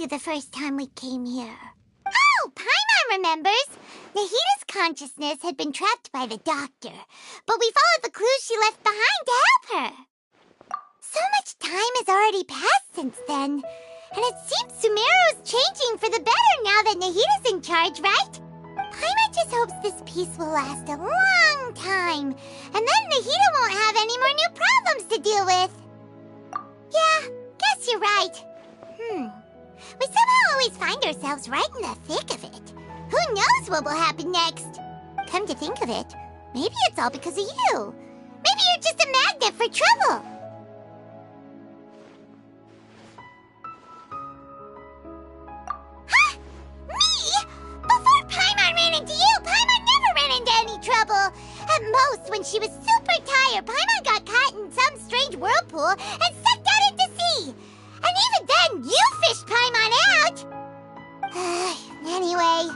The first time we came here. Oh, Paimon remembers! Nahita's consciousness had been trapped by the doctor, but we followed the clues she left behind to help her. So much time has already passed since then, and it seems Sumeru's changing for the better now that Nahita's in charge, right? Paimon just hopes this peace will last a long time, and then Nahita won't have any more new problems to deal with. Yeah, guess you're right. We somehow always find ourselves right in the thick of it. Who knows what will happen next? Come to think of it, maybe it's all because of you. Maybe you're just a magnet for trouble. Huh? Me? Before Paimon ran into you, Paimon never ran into any trouble. At most, when she was super tired, Paimon got caught in some strange whirlpool and sucked out into sea. And even then, you fished Paimon out! Anyway,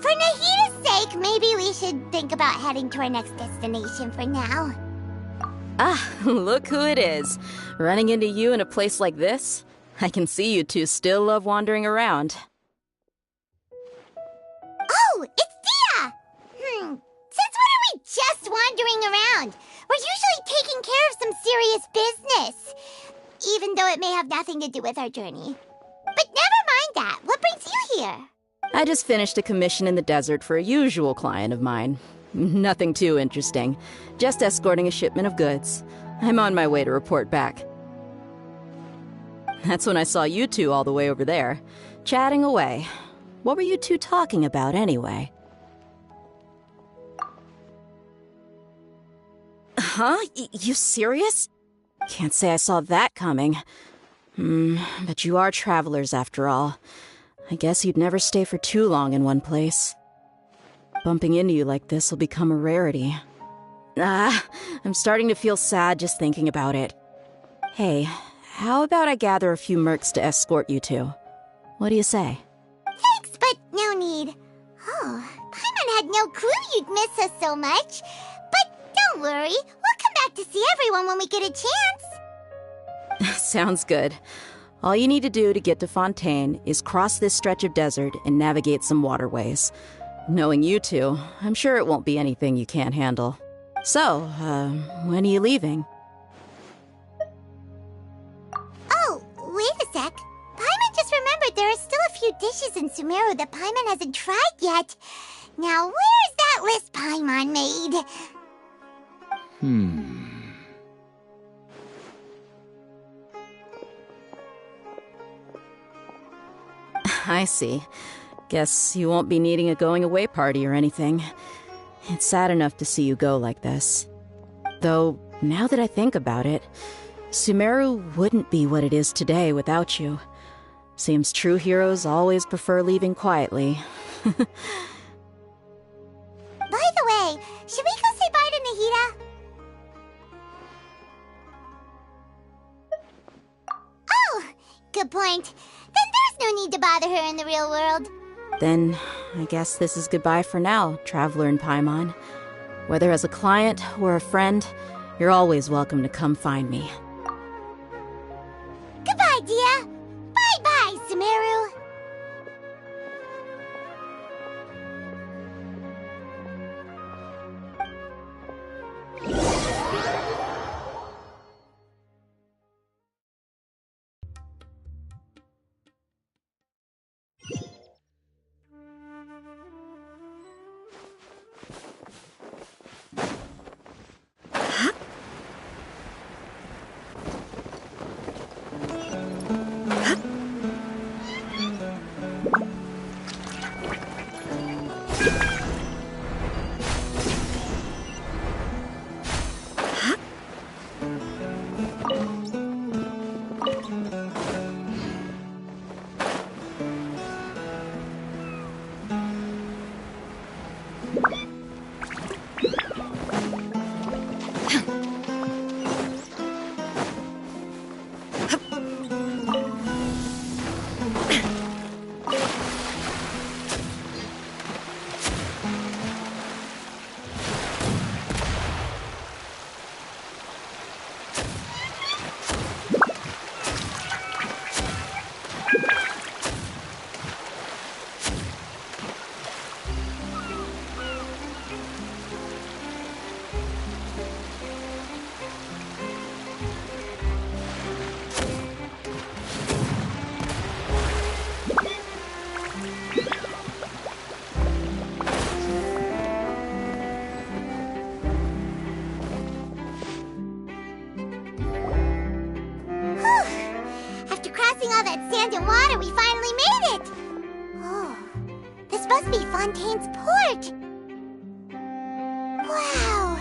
for Nahita's sake, maybe we should think about heading to our next destination for now. Ah, look who it is. Running into you in a place like this? I can see you two still love wandering around. Oh, it's Dia! Since when are we just wandering around? We're usually taking care of some serious business. Even though it may have nothing to do with our journey. But never mind that. What brings you here? I just finished a commission in the desert for a usual client of mine. Nothing too interesting. Just escorting a shipment of goods. I'm on my way to report back. That's when I saw you two all the way over there, chatting away. What were you two talking about anyway? Huh? You serious? Can't say I saw that coming. But you are travelers after all. I guess you'd never stay for too long in one place. Bumping into you like this will become a rarity. I'm starting to feel sad just thinking about it. Hey, how about I gather a few mercs to escort you two? What do you say? Thanks, but no need. Oh, Paimon had no clue you'd miss us so much. But don't worry, we'll come back to see everyone when we get a chance. Sounds good. All you need to do to get to Fontaine is cross this stretch of desert and navigate some waterways. Knowing you two, I'm sure it won't be anything you can't handle. So, when are you leaving? Oh, wait a sec. Paimon just remembered there are still a few dishes in Sumeru that Paimon hasn't tried yet. Now, where's that list Paimon made? I see. Guess you won't be needing a going-away party or anything. It's sad enough to see you go like this. Though, now that I think about it, Sumeru wouldn't be what it is today without you. Seems true heroes always prefer leaving quietly. By the way, should we go say bye to Nahita? Oh, good point. Then there's no need to bother her in the real world. Then, I guess this is goodbye for now, Traveler in Paimon. Whether as a client or a friend, you're always welcome to come find me. Goodbye, Dia. Bye-bye, Sumeru. land and water, we finally made it! Oh, this must be Fontaine's port. Wow,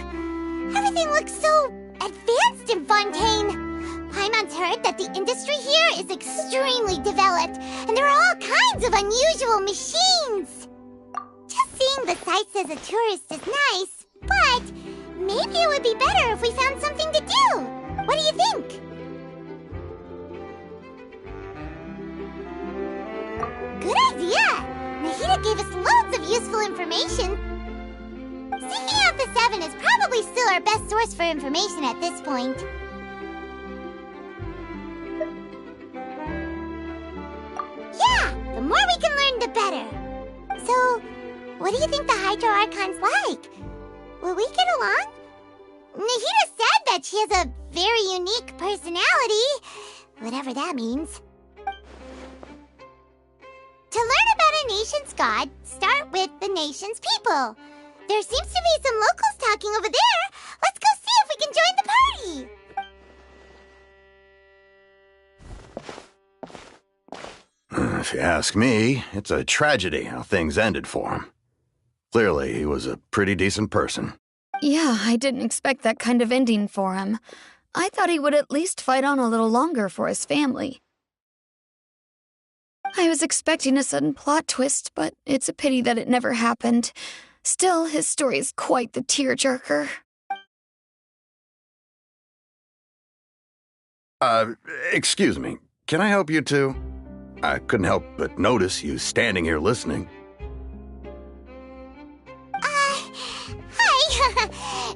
everything looks so advanced in Fontaine. Paimon's heard that the industry here is extremely developed, and there are all kinds of unusual machines. Just seeing the sights as a tourist is nice, but maybe it would be better if we found something to do. What do you think? Good idea! Nahida gave us loads of useful information. Seeking out the Seven is probably still our best source for information at this point. Yeah! The more we can learn, the better. So, what do you think the Hydro Archon's like? Will we get along? Nahida said that she has a very unique personality, whatever that means. To learn about a nation's god, start with the nation's people. There seems to be some locals talking over there. Let's go see if we can join the party. If you ask me, it's a tragedy how things ended for him. Clearly, he was a pretty decent person. Yeah, I didn't expect that kind of ending for him. I thought he would at least fight on a little longer for his family. I was expecting a sudden plot twist, but it's a pity that it never happened. Still, his story is quite the tearjerker. Excuse me. Can I help you two? I couldn't help but notice you standing here listening. Hi.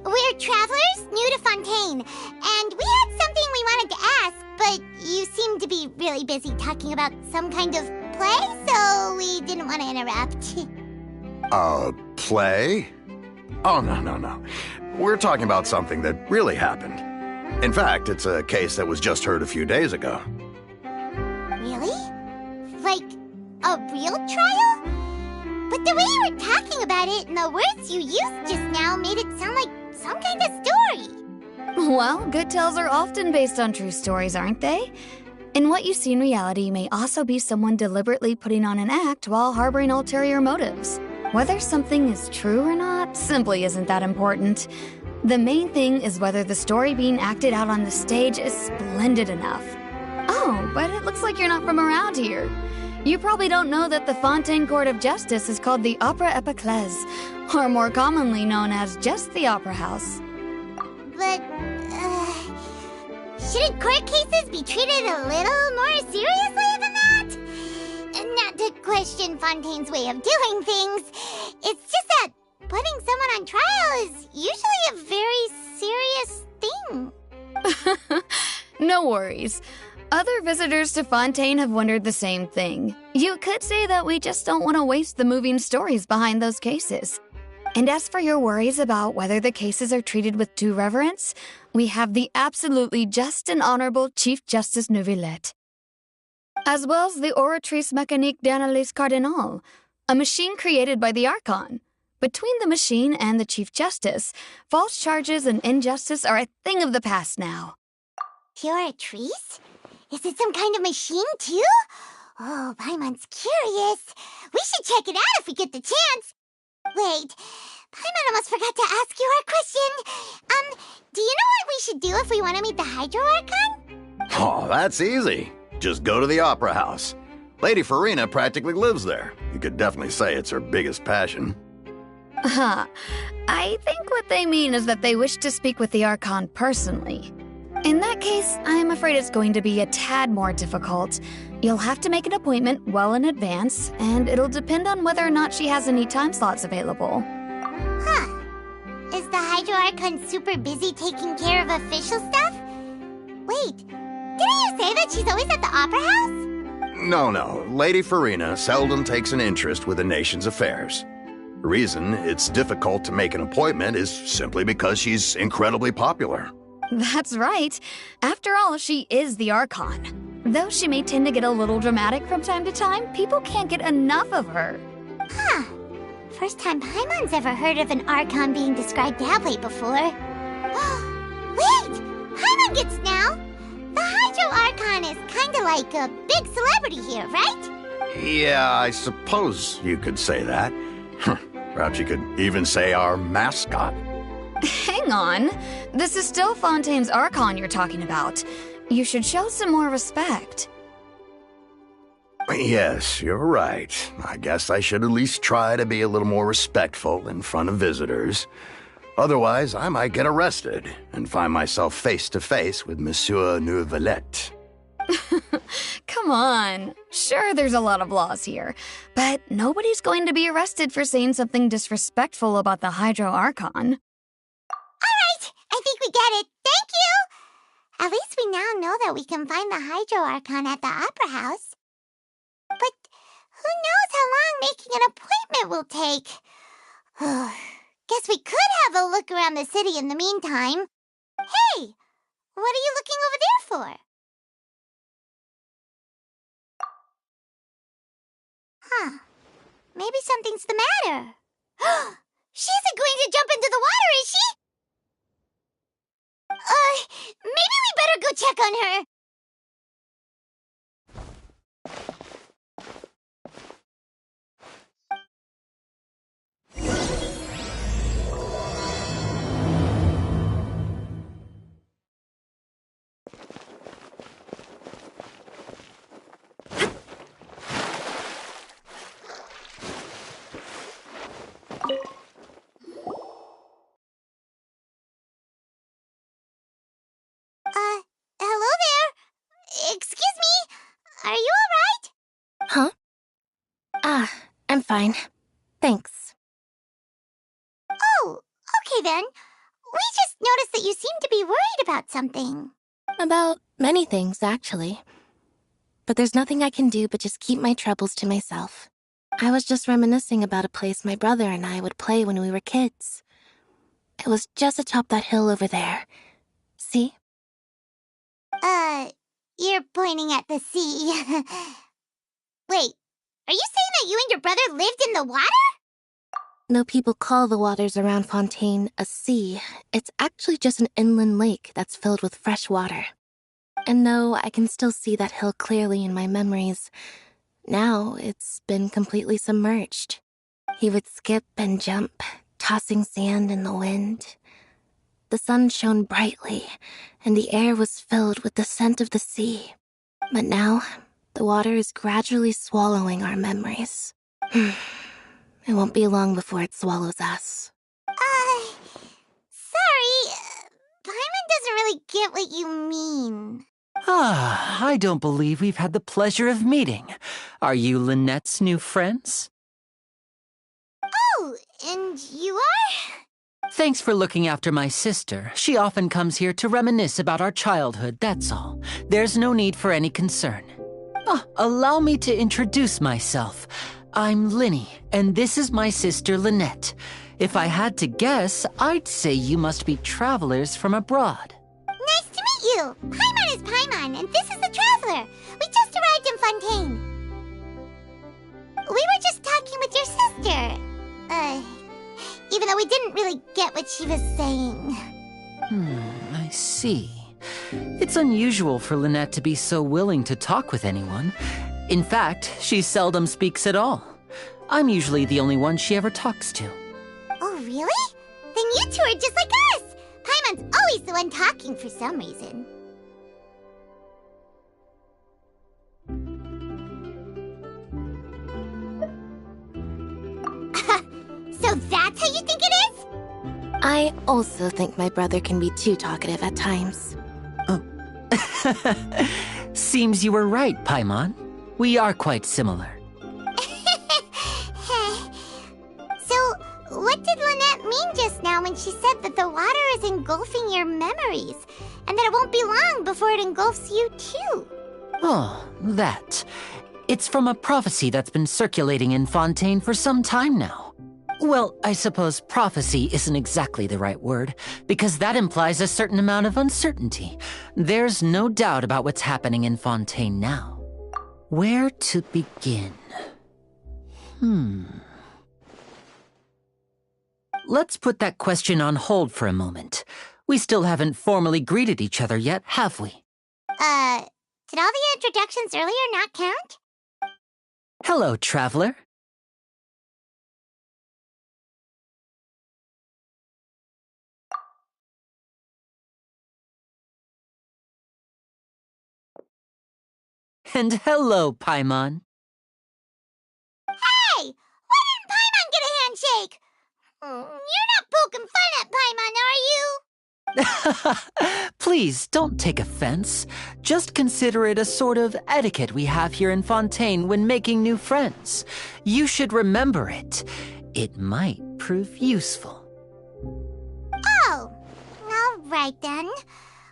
We're travelers new to Fontaine, and we had something we wanted to ask, but you seemed to be really busy talking about some kind of play, so we didn't want to interrupt. Play? Oh, no. We're talking about something that really happened. In fact, it's a case that was just heard a few days ago. Really? Like, a real trial? But the way you were talking about it and the words you used just now made it sound like some kind of story. Well, good tales are often based on true stories, aren't they? And what you see in reality may also be someone deliberately putting on an act while harboring ulterior motives. Whether something is true or not simply isn't that important. The main thing is whether the story being acted out on the stage is splendid enough. Oh, but it looks like you're not from around here. You probably don't know that the Fontaine Court of Justice is called the Opera Epiclese, or more commonly known as just the Opera House. But, shouldn't court cases be treated a little more seriously than that? Not to question Fontaine's way of doing things. It's just that putting someone on trial is usually a very serious thing. No worries. Other visitors to Fontaine have wondered the same thing. You could say that we just don't want to waste the moving stories behind those cases. And as for your worries about whether the cases are treated with due reverence, we have the absolutely just and honorable Chief Justice Neuvillette, as well as the Oratrice Mécanique d'Analyse Cardinal, a machine created by the Archon. Between the machine and the Chief Justice, false charges and injustice are a thing of the past now. Oratrice? Is it some kind of machine, too? Oh, Paimon's curious. We should check it out if we get the chance. Wait, Paimon almost forgot to ask you our question. Do you know what we should do if we want to meet the Hydro Archon? Oh, that's easy. Just go to the Opera House. Lady Farina practically lives there. You could definitely say it's her biggest passion. I think what they mean is that they wish to speak with the Archon personally. In that case, I'm afraid it's going to be a tad more difficult. You'll have to make an appointment well in advance, and it'll depend on whether or not she has any time slots available. Huh. Is the Hydro Archon super busy taking care of official stuff? Wait, didn't you say that she's always at the Opera House? No. Lady Farina seldom takes an interest with the nation's affairs. The reason it's difficult to make an appointment is simply because she's incredibly popular. That's right. After all, she is the Archon. Though she may tend to get a little dramatic from time to time, people can't get enough of her. Huh. First time Paimon's ever heard of an Archon being described that way before. Wait! Paimon gets now! The Hydro Hydro Archon is kinda like a big celebrity here, right? Yeah, I suppose you could say that. Perhaps you could even say our mascot. Hang on. This is still Fontaine's Archon you're talking about. You should show some more respect. Yes, you're right. I guess I should at least try to be a little more respectful in front of visitors. Otherwise, I might get arrested and find myself face to face with Monsieur Neuvillette. Come on. Sure, there's a lot of laws here, but nobody's going to be arrested for saying something disrespectful about the Hydro Archon. All right, I think we get it. Thank you! At least we now know that we can find the Hydro Archon at the Opera House. But who knows how long making an appointment will take? Guess we could have a look around the city in the meantime. Hey, what are you looking over there for? Huh. Maybe something's the matter. She isn't going to jump into the water, is she? Maybe we better go check on her. Hello there. Excuse me. Are you all right? Huh? I'm fine. Thanks. Oh, okay then. We just noticed that you seem to be worried about something. About many things, actually. But there's nothing I can do but just keep my troubles to myself. I was just reminiscing about a place my brother and I would play when we were kids. It was just atop that hill over there. See? You're pointing at the sea. Wait, are you saying that you and your brother lived in the water? No, people call the waters around Fontaine a sea. It's actually just an inland lake that's filled with fresh water. And no, I can still see that hill clearly in my memories. Now it's been completely submerged. He would skip and jump, tossing sand in the wind. The sun shone brightly, and the air was filled with the scent of the sea. But now, the water is gradually swallowing our memories. It won't be long before it swallows us. Sorry. Paimon doesn't really get what you mean. I don't believe we've had the pleasure of meeting. Are you Lynette's new friends? Oh, and you are? Thanks for looking after my sister. She often comes here to reminisce about our childhood, that's all. There's no need for any concern. Allow me to introduce myself. I'm Linny, and this is my sister Lynette. If I had to guess, I'd say you must be travelers from abroad. Nice to meet you. Paimon is Paimon, and this is the Traveler. We just arrived in Fontaine. We were just talking with your sister. Even though we didn't really get what she was saying. I see. It's unusual for Lynette to be so willing to talk with anyone. In fact, she seldom speaks at all. I'm usually the only one she ever talks to. Oh, really? Then you two are just like us! Paimon's always the one talking for some reason. So that's how you think it is? I also think my brother can be too talkative at times. Seems you were right, Paimon. We are quite similar. So, what did Lynette mean just now when she said that the water is engulfing your memories, and that it won't be long before it engulfs you too? Oh, that. It's from a prophecy that's been circulating in Fontaine for some time now. Well, I suppose prophecy isn't exactly the right word, because that implies a certain amount of uncertainty. There's no doubt about what's happening in Fontaine now. Where to begin? Let's put that question on hold for a moment. We still haven't formally greeted each other yet, have we? Did all the introductions earlier not count? Hello, traveler. And hello, Paimon. Hey! Why didn't Paimon get a handshake? You're not poking fun at Paimon, are you? Please, don't take offense. Just consider it a sort of etiquette we have here in Fontaine when making new friends. You should remember it. It might prove useful. Oh, all right then.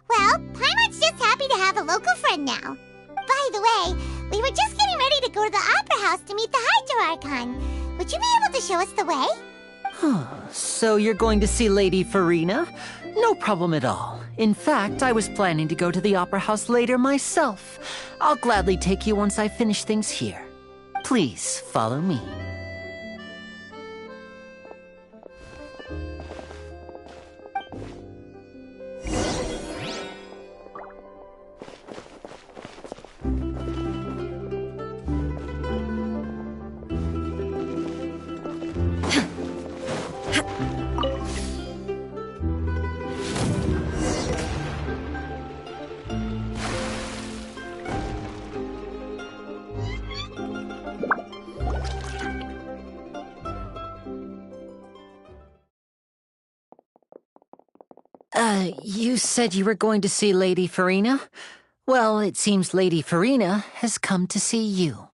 Well, Paimon's just happy to have a local friend now. By the way, we were just getting ready to go to the Opera House to meet the Hydro Archon. Would you be able to show us the way? So you're going to see Lady Farina? No problem at all. In fact, I was planning to go to the Opera House later myself. I'll gladly take you once I finish things here. Please follow me. You said you were going to see Lady Farina? Well, it seems Lady Farina has come to see you.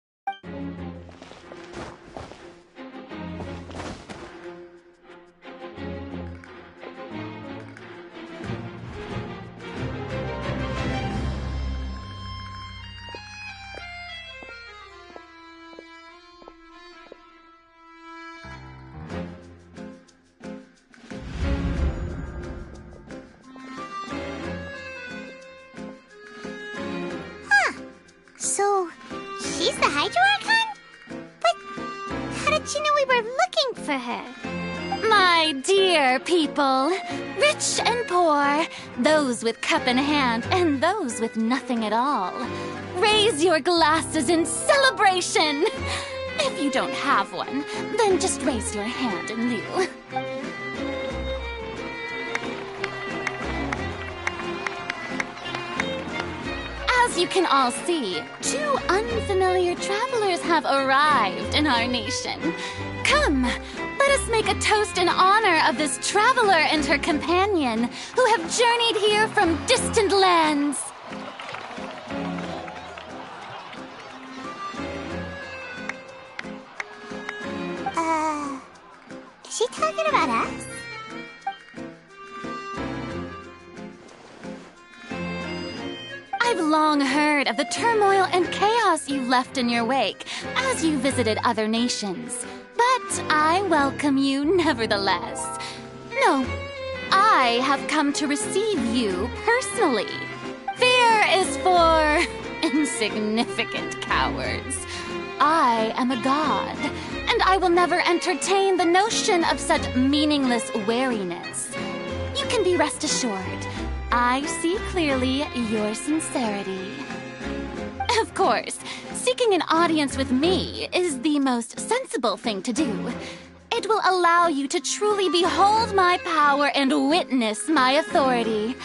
So, she's the Hydro Archon? But how did she know we were looking for her? My dear people, rich and poor, those with cup in hand and those with nothing at all, raise your glasses in celebration. If you don't have one, then just raise your hand in lieu. As you can all see, two unfamiliar travelers have arrived in our nation. Come, let us make a toast in honor of this traveler and her companion who have journeyed here from distant lands. Is she talking about us? I've long heard of the turmoil and chaos you left in your wake as you visited other nations. But I welcome you nevertheless. No, I have come to receive you personally. Fear is for insignificant cowards. I am a god, and I will never entertain the notion of such meaningless wariness. You can be rest assured, I see clearly your sincerity. Of course, seeking an audience with me is the most sensible thing to do. It will allow you to truly behold my power and witness my authority.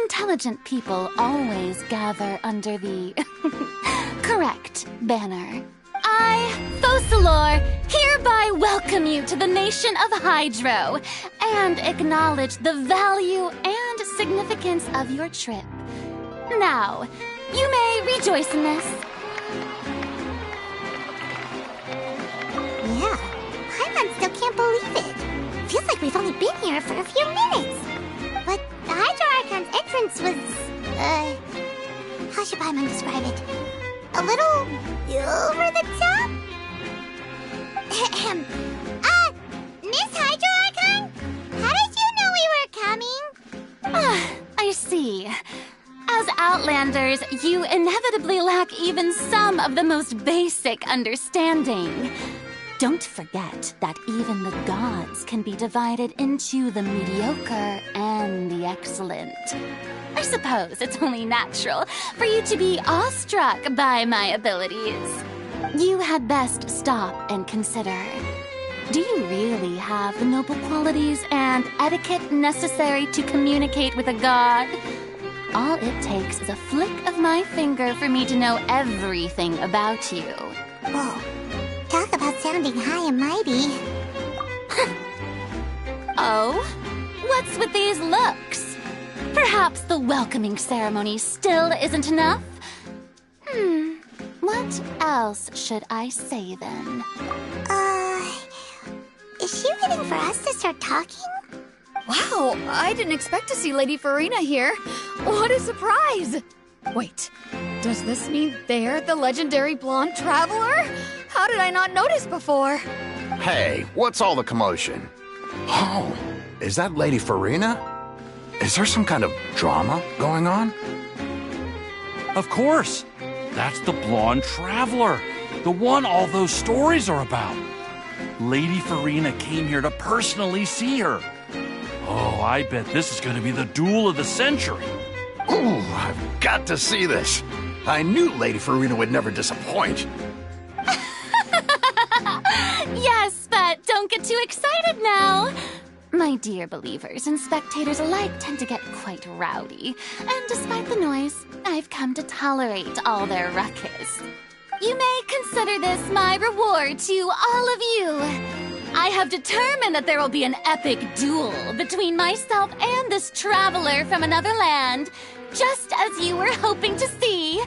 Intelligent people always gather under the correct banner. I, Focalor, hereby welcome you to the nation of Hydro and acknowledge the value and significance of your trip. Now, you may rejoice in this. Yeah, Paimon still can't believe it. Feels like we've only been here for a few minutes. But the Hydro Archon's entrance was, how should Paimon describe it? A little over the top? Miss Hydro Archon? How did you know we were coming? I see. As Outlanders, you inevitably lack even some of the most basic understanding. Don't forget that even the gods can be divided into the mediocre and the excellent. I suppose it's only natural for you to be awestruck by my abilities. You had best stop and consider. Do you really have the noble qualities and etiquette necessary to communicate with a god? All it takes is a flick of my finger for me to know everything about you. Whoa. Talk about sounding high and mighty. Oh? What's with these looks? Perhaps the welcoming ceremony still isn't enough? What else should I say then? Is she waiting for us to start talking? Wow, I didn't expect to see Lady Farina here. What a surprise! Wait, does this mean they're the legendary blonde traveler? How did I not notice before? Hey, what's all the commotion? Oh, is that Lady Farina? Is there some kind of drama going on? Of course. That's the blonde traveler. The one all those stories are about. Lady Farina came here to personally see her. Oh, I bet this is going to be the duel of the century. Ooh, I've got to see this. I knew Lady Farina would never disappoint. Yes, but don't get too excited now. My dear believers and spectators alike tend to get quite rowdy, and despite the noise, I've come to tolerate all their ruckus. You may consider this my reward to all of you. I have determined that there will be an epic duel between myself and this traveler from another land, just as you were hoping to see.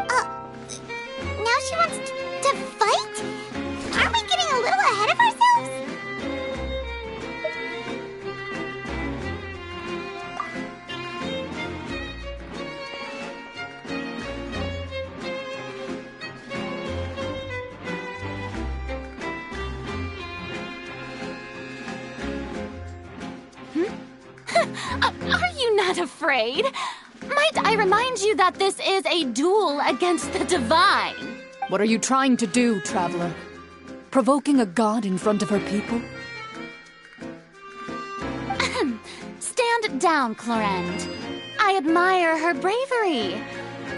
Now she wants to fight? Aren't we getting a little ahead of ourselves? Are you not afraid? Might I remind you that this is a duel against the divine? What are you trying to do, traveler? Provoking a god in front of her people? Stand down, Clorend. I admire her bravery.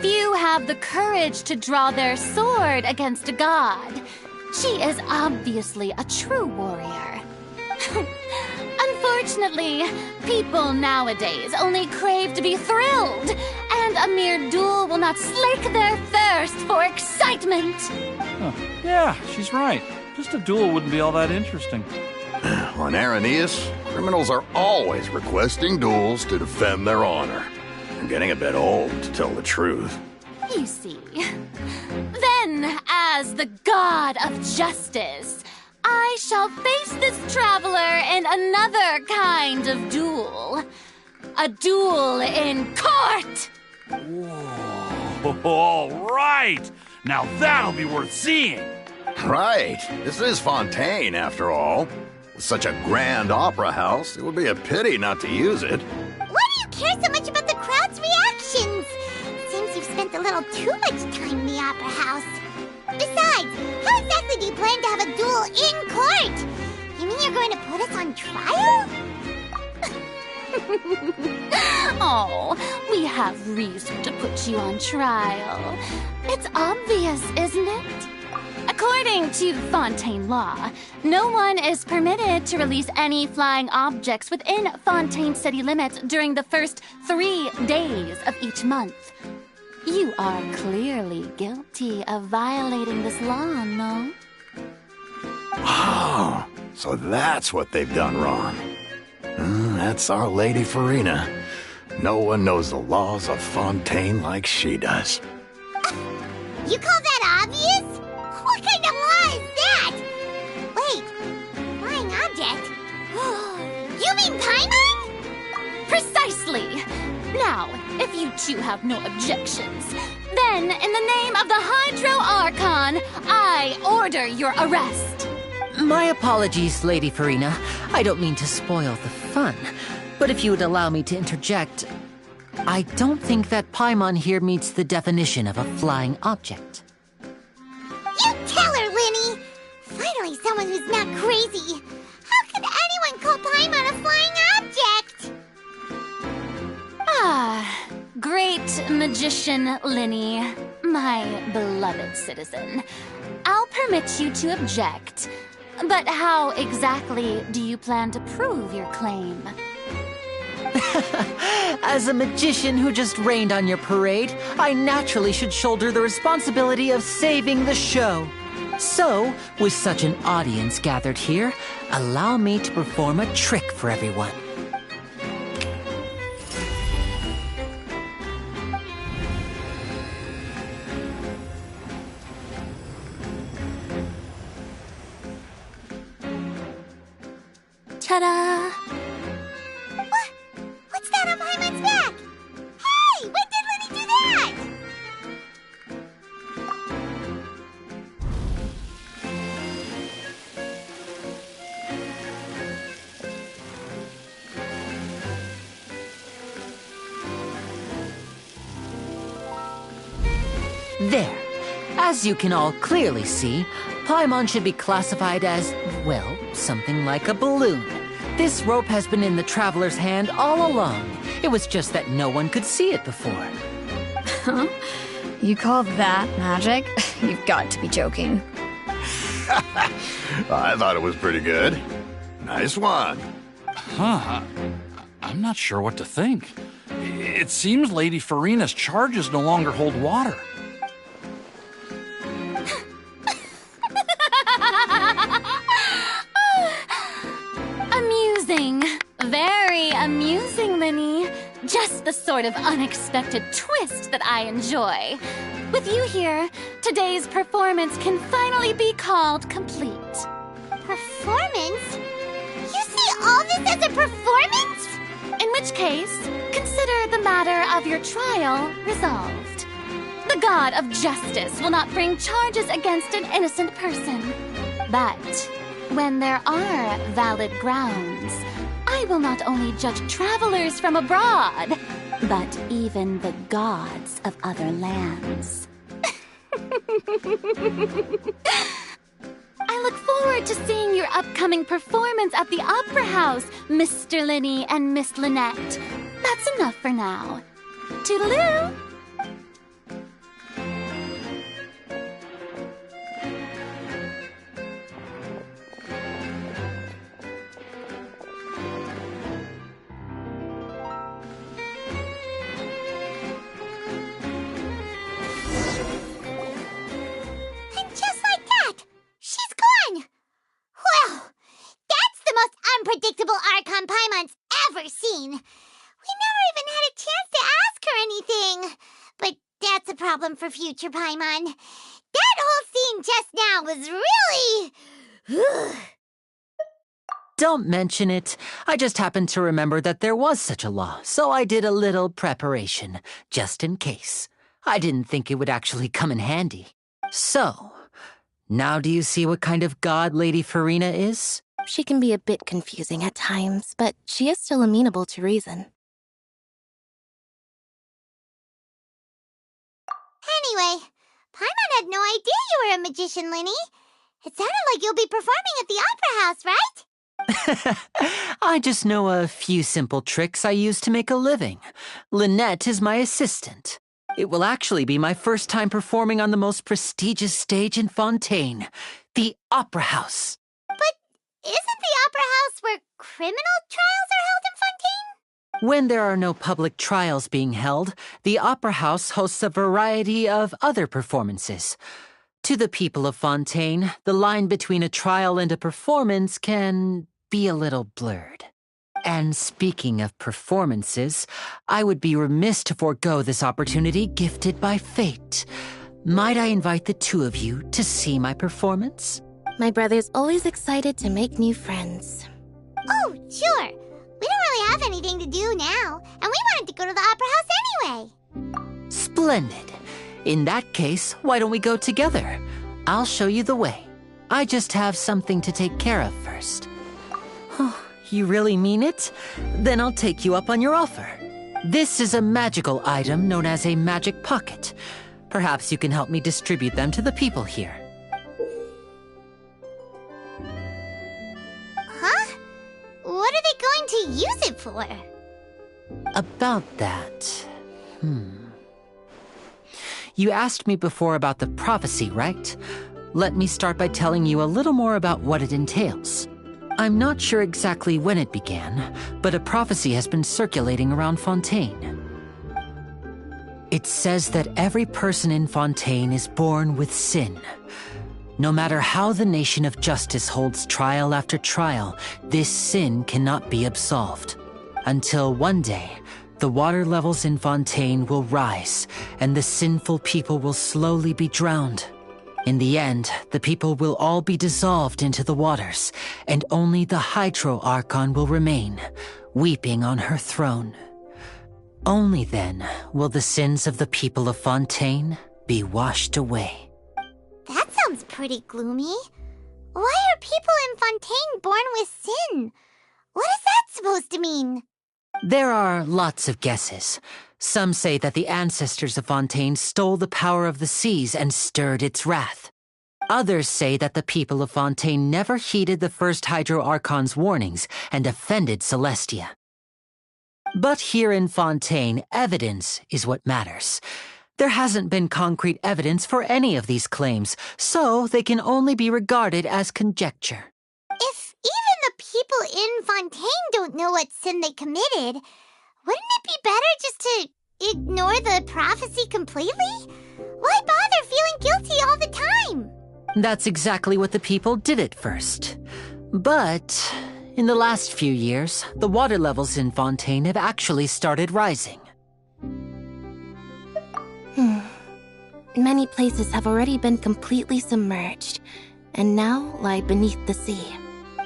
Few have the courage to draw their sword against a god. She is obviously a true warrior. Unfortunately, people nowadays only crave to be thrilled, and a mere duel will not slake their thirst for excitement. Huh. Yeah, she's right. Just a duel wouldn't be all that interesting. On Araneus, criminals are always requesting duels to defend their honor. I'm getting a bit old, to tell the truth. You see. Then, as the god of justice, I shall face this traveler in another kind of duel. A duel in court! Whoa, all right! Now that'll be worth seeing! Right. This is Fontaine, after all. With such a grand opera house, it would be a pity not to use it. Why do you care so much about the crowd's reactions? Seems you've spent a little too much time in the opera house. Besides, how exactly do you plan to have a duel in court? You mean you're going to put us on trial? Oh, we have reason to put you on trial. It's obvious, isn't it? According to Fontaine law, no one is permitted to release any flying objects within Fontaine city limits during the first 3 days of each month. You are clearly guilty of violating this law, no? Oh, so that's what they've done wrong. That's our Lady Farina. No one knows the laws of Fontaine like she does. You call that obvious? What kind of law is that? Wait, flying object? You mean Paimon? Precisely! Now, if you two have no objections, then in the name of the Hydro Archon, I order your arrest. My apologies, Lady Farina. I don't mean to spoil the fun. But if you would allow me to interject, I don't think that Paimon here meets the definition of a flying object. You tell her, Linny! Finally someone who's not crazy. How could anyone call Paimon a flying object? Ah, Magician Linny, my beloved citizen, I'll permit you to object. But how exactly do you plan to prove your claim? As a magician who just rained on your parade, I naturally should shoulder the responsibility of saving the show. So, with such an audience gathered here, allow me to perform a trick for everyone. Ta-da! What's that on Paimon's back? Hey! When did Linny do that? There. As you can all clearly see, Paimon should be classified as, well, something like a balloon. This rope has been in the traveler's hand all along. It was just that no one could see it before. Huh? You call that magic? You've got to be joking. I thought it was pretty good. Nice one. Huh. I'm not sure what to think. It seems Lady Farina's charges no longer hold water. Amusing. Very amusing, Linny. Just the sort of unexpected twist that I enjoy. With you here, today's performance can finally be called complete. Performance? You see all this as a performance? In which case, consider the matter of your trial resolved. The god of justice will not bring charges against an innocent person. But when there are valid grounds, I will not only judge travelers from abroad, but even the gods of other lands. I look forward to seeing your upcoming performance at the Opera House, Mr. Linny and Miss Lynette. That's enough for now. Toodaloo! And just like that, she's gone. Well, that's the most unpredictable Archon Paimon's ever seen. We never even had a chance to ask her anything. But that's a problem for future Paimon. That whole scene just now was really... Don't mention it. I just happened to remember that there was such a law, so I did a little preparation, just in case. I didn't think it would actually come in handy. So, now do you see what kind of god Lady Farina is? She can be a bit confusing at times, but she is still amenable to reason. Anyway, Paimon had no idea you were a magician, Linny. It sounded like you'll be performing at the Opera House, right? I just know a few simple tricks I use to make a living. Lynette is my assistant. It will actually be my first time performing on the most prestigious stage in Fontaine, the Opera House. But isn't the Opera House where criminal trials are held in Fontaine? When there are no public trials being held, the Opera House hosts a variety of other performances. To the people of Fontaine, the line between a trial and a performance can be a little blurred. And speaking of performances, I would be remiss to forego this opportunity gifted by fate. Might I invite the two of you to see my performance? My brother's always excited to make new friends. Oh, sure. We don't really have anything to do now, and we wanted to go to the Opera House anyway. Splendid. In that case, why don't we go together? I'll show you the way. I just have something to take care of first. Oh, you really mean it? Then I'll take you up on your offer. This is a magical item known as a magic pocket. Perhaps you can help me distribute them to the people here. Huh? What are they going to use it for? About that... You asked me before about the prophecy, right? Let me start by telling you a little more about what it entails. I'm not sure exactly when it began, but a prophecy has been circulating around Fontaine. It says that every person in Fontaine is born with sin. No matter how the nation of justice holds trial after trial, this sin cannot be absolved. Until one day, the water levels in Fontaine will rise, and the sinful people will slowly be drowned. In the end, the people will all be dissolved into the waters, and only the Hydro Archon will remain, weeping on her throne. Only then will the sins of the people of Fontaine be washed away. That sounds pretty gloomy. Why are people in Fontaine born with sin? What is that supposed to mean? There are lots of guesses. Some say that the ancestors of Fontaine stole the power of the seas and stirred its wrath. Others say that the people of Fontaine never heeded the first Hydro Archon's warnings and offended Celestia. But here in Fontaine, evidence is what matters. There hasn't been concrete evidence for any of these claims, so they can only be regarded as conjecture. If even the people in Fontaine don't know what sin they committed, wouldn't it be better just to ignore the prophecy completely? Why bother feeling guilty all the time? That's exactly what the people did at first. But in the last few years, the water levels in Fontaine have actually started rising. Many places have already been completely submerged, and now lie beneath the sea.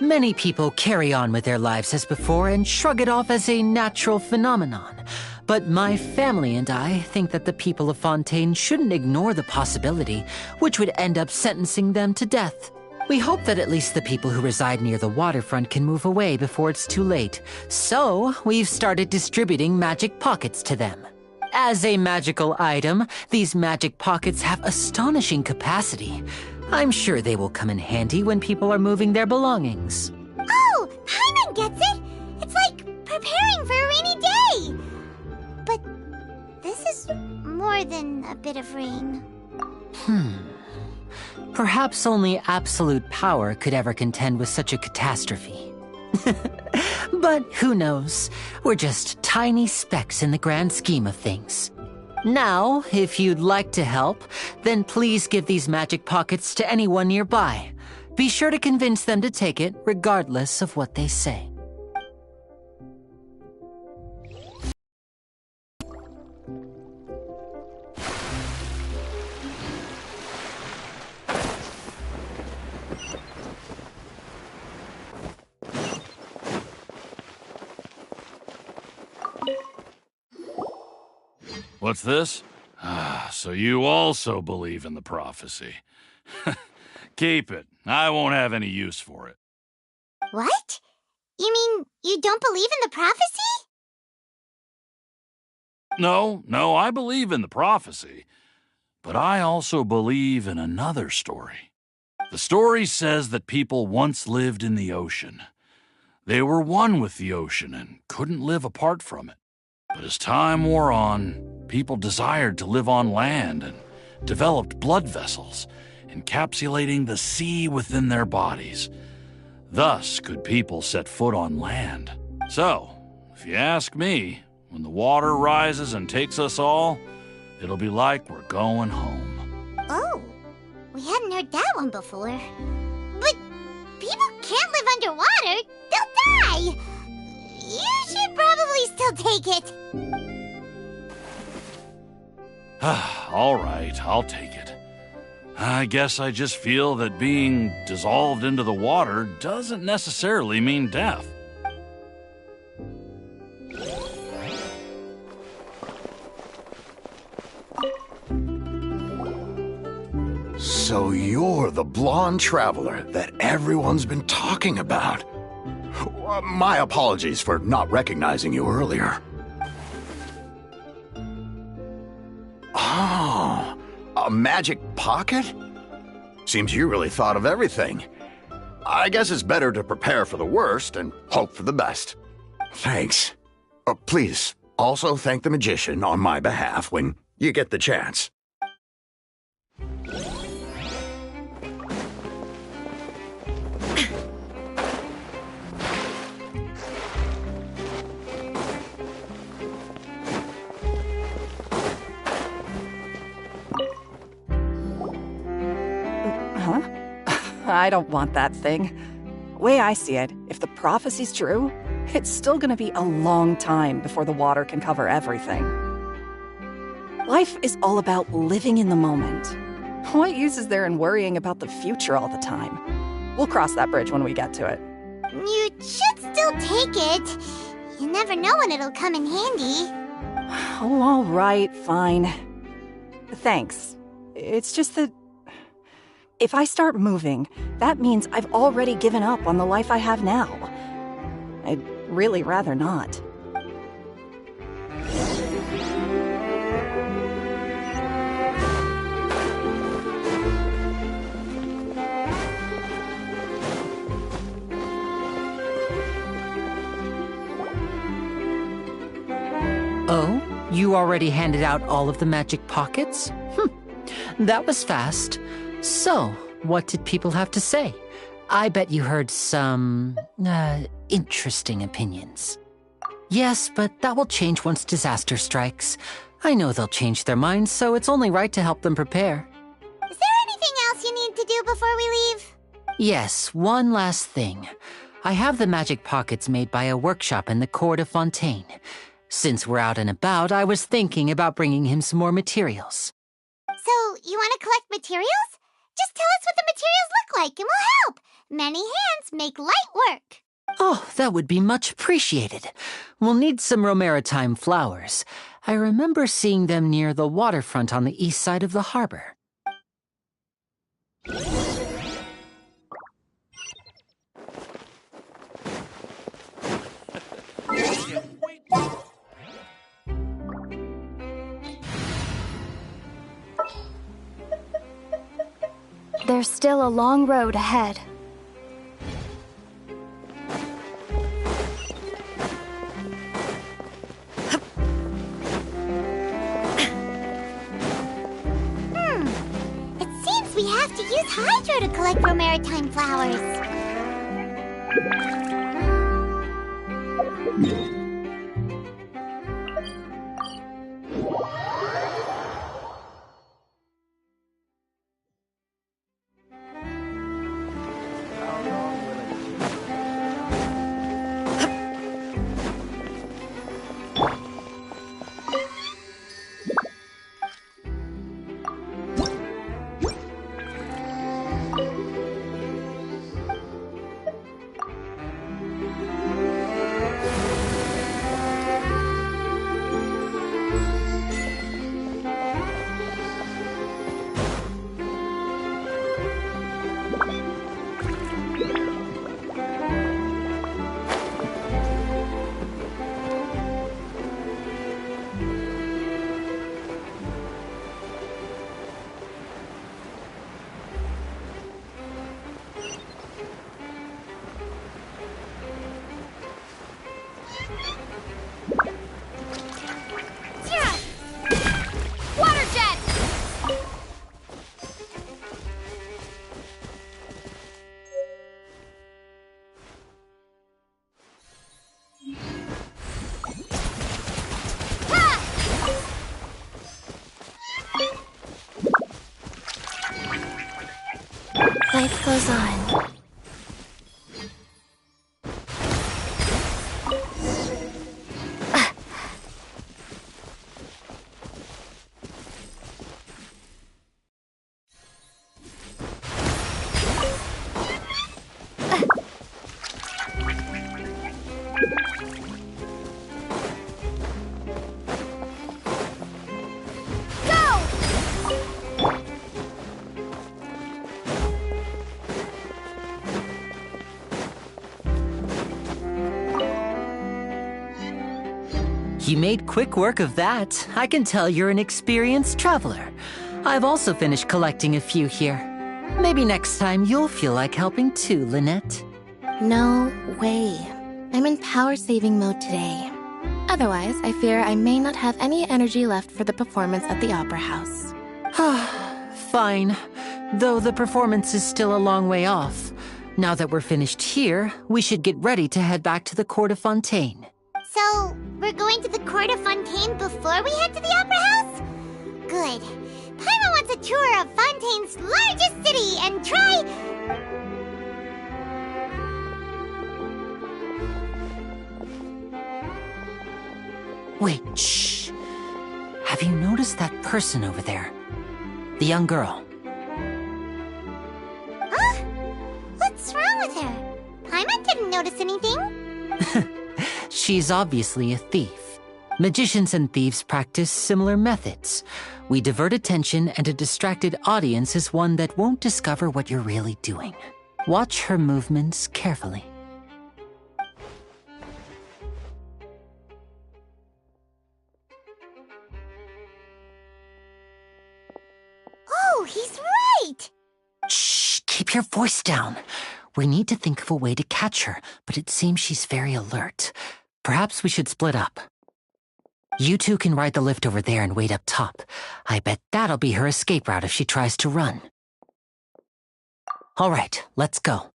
Many people carry on with their lives as before and shrug it off as a natural phenomenon. But my family and I think that the people of Fontaine shouldn't ignore the possibility, which would end up sentencing them to death. We hope that at least the people who reside near the waterfront can move away before it's too late. So, we've started distributing magic pockets to them. As a magical item, these magic pockets have astonishing capacity. I'm sure they will come in handy when people are moving their belongings. Oh, Paimon gets it! It's like preparing for a rainy day! But this is more than a bit of rain. Perhaps only absolute power could ever contend with such a catastrophe. But who knows? We're just tiny specks in the grand scheme of things. Now, if you'd like to help, then please give these magic pockets to anyone nearby. Be sure to convince them to take it, regardless of what they say. What's this? So you also believe in the prophecy. Keep it. I won't have any use for it. What? You mean you don't believe in the prophecy? No, I believe in the prophecy. But I also believe in another story. The story says that people once lived in the ocean. They were one with the ocean and couldn't live apart from it. But as time wore on, people desired to live on land and developed blood vessels, encapsulating the sea within their bodies. Thus could people set foot on land. So, if you ask me, when the water rises and takes us all, it'll be like we're going home. Oh, we hadn't heard that one before. But people can't live underwater. They'll die. You should probably still take it. All right, I'll take it. I guess I just feel that being dissolved into the water doesn't necessarily mean death. So you're the blonde traveler that everyone's been talking about. My apologies for not recognizing you earlier. Oh, a magic pocket? Seems you really thought of everything. I guess it's better to prepare for the worst and hope for the best. Thanks. Please, also thank the magician on my behalf when you get the chance. I don't want that thing. Way I see it, if the prophecy's true, it's still gonna be a long time before the water can cover everything. Life is all about living in the moment. What use is there in worrying about the future all the time? We'll cross that bridge when we get to it. You should still take it. You never know when it'll come in handy. Oh, all right, fine. Thanks. It's just that if I start moving, that means I've already given up on the life I have now. I'd really rather not. Oh, you already handed out all of the magic pockets? That was fast. So, what did people have to say? I bet you heard some, interesting opinions. Yes, but that will change once disaster strikes. I know they'll change their minds, so it's only right to help them prepare. Is there anything else you need to do before we leave? Yes, one last thing. I have the magic pockets made by a workshop in the court of Fontaine. Since we're out and about, I was thinking about bringing him some more materials. So, you want to collect materials? Just tell us what the materials look like and we'll help. Many hands make light work. Oh, that would be much appreciated. We'll need some romaritime flowers. I remember seeing them near the waterfront on the east side of the harbor. There's still a long road ahead. It seems we have to use hydro to collect romaritime flowers. Life goes on. You made quick work of that. I can tell you're an experienced traveler. I've also finished collecting a few here. Maybe next time you'll feel like helping too, Lynette. No way. I'm in power-saving mode today. Otherwise, I fear I may not have any energy left for the performance at the Opera House. Fine. Though the performance is still a long way off. Now that we're finished here, we should get ready to head back to the court of Fontaine. So, we're going to the court of Fontaine before we head to the Opera House? Good. Paimon wants a tour of Fontaine's largest city and try... Wait, shh. Have you noticed that person over there? The young girl. Huh? What's wrong with her? Paimon didn't notice anything. She's obviously a thief. Magicians and thieves practice similar methods. We divert attention, and a distracted audience is one that won't discover what you're really doing. Watch her movements carefully. Oh, he's right! Shh, keep your voice down. We need to think of a way to catch her, but it seems she's very alert. Perhaps we should split up. You two can ride the lift over there and wait up top. I bet that'll be her escape route if she tries to run. All right, let's go.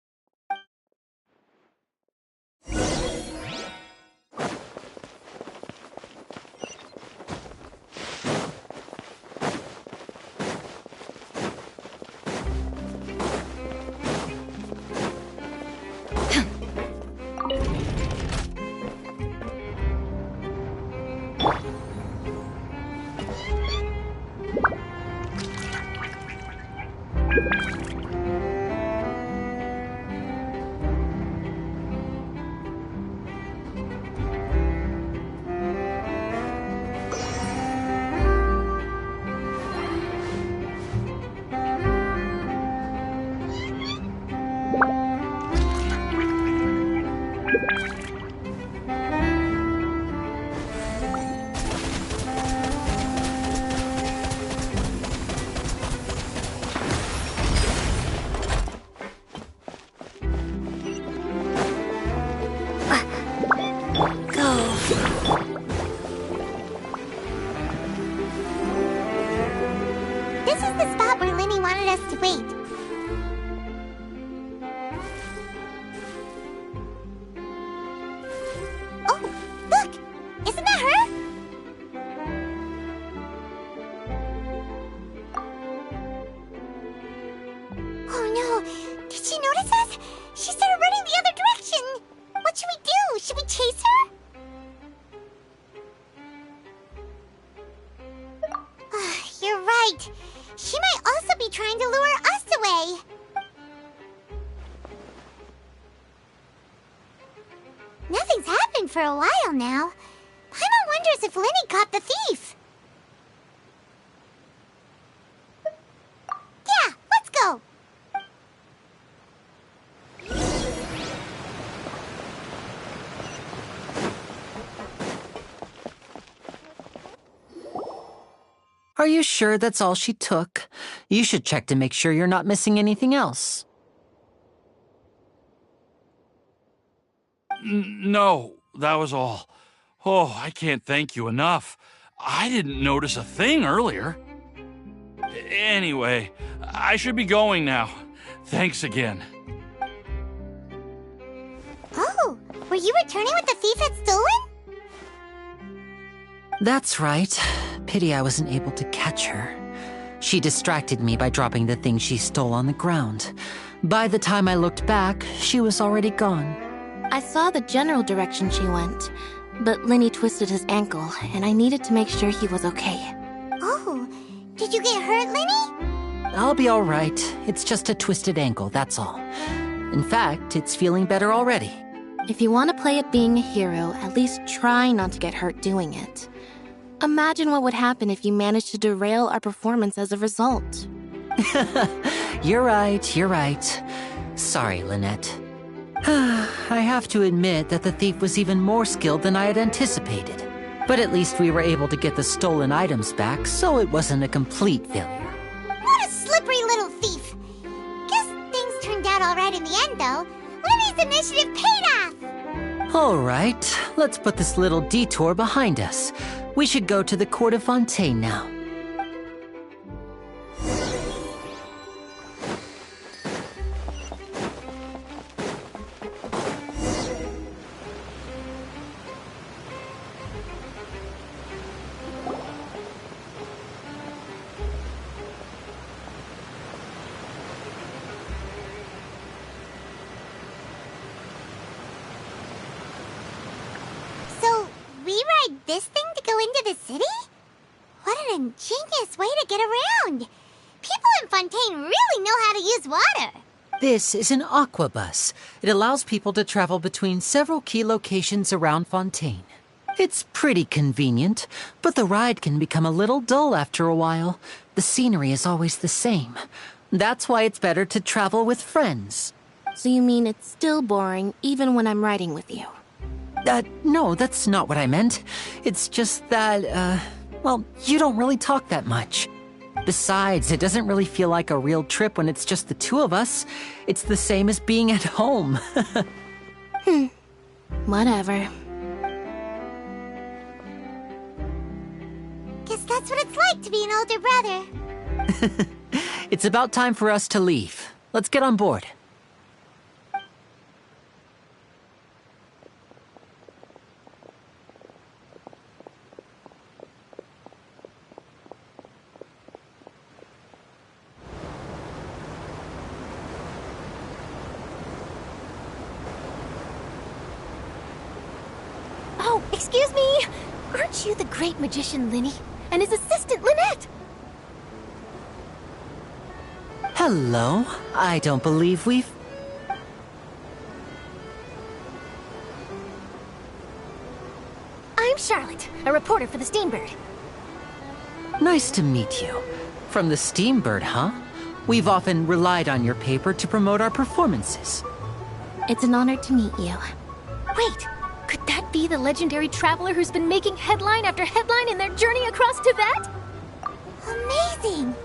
This is the spot where Linny wanted us to wait. Oh, look! Isn't that her? Oh no! Did she notice us? She started running the other direction! What should we do? Should we chase her? You're right. She might also be trying to lure us away. Nothing's happened for a while now. Paimon wonders if Linny caught the thief. Yeah, let's go. Are you sure that's all she took? You should check to make sure you're not missing anything else. No, that was all. Oh, I can't thank you enough. I didn't notice a thing earlier. Anyway, I should be going now. Thanks again. Oh, were you returning what the thief had stolen? That's right. Pity I wasn't able to catch her. She distracted me by dropping the thing she stole on the ground. By the time I looked back, she was already gone. I saw the general direction she went, but Linny twisted his ankle, and I needed to make sure he was okay. Oh, did you get hurt, Linny? I'll be all right. It's just a twisted ankle, that's all. In fact, it's feeling better already. If you want to play at being a hero, at least try not to get hurt doing it. Imagine what would happen if you managed to derail our performance as a result. You're right. Sorry, Lynette. I have to admit that the thief was even more skilled than I had anticipated. But at least we were able to get the stolen items back, so it wasn't a complete failure. What a slippery little thief! Guess things turned out all right in the end, though. Linny's initiative paid off! All right, let's put this little detour behind us. We should go to the court of Fontaine now. So, we ride this thing to into the city? What an ingenious way to get around! People in Fontaine really know how to use water. This is an aquabus. It allows people to travel between several key locations around Fontaine. It's pretty convenient, but the ride can become a little dull after a while. The scenery is always the same. That's why it's better to travel with friends. So you mean it's still boring even when I'm riding with you? No, that's not what I meant. It's just that, well, you don't really talk that much. Besides, it doesn't really feel like a real trip when it's just the two of us. It's the same as being at home. Whatever. Guess that's what it's like to be an older brother. It's about time for us to leave. Let's get on board. Oh, excuse me! Aren't you the great magician Linny? And his assistant Lynette? Hello. I don't believe we've... I'm Charlotte, a reporter for the Steambird. Nice to meet you. From the Steambird, huh? We've often relied on your paper to promote our performances. It's an honor to meet you. Wait, could that be the legendary traveler who's been making headline after headline in their journey across Tibet? Amazing!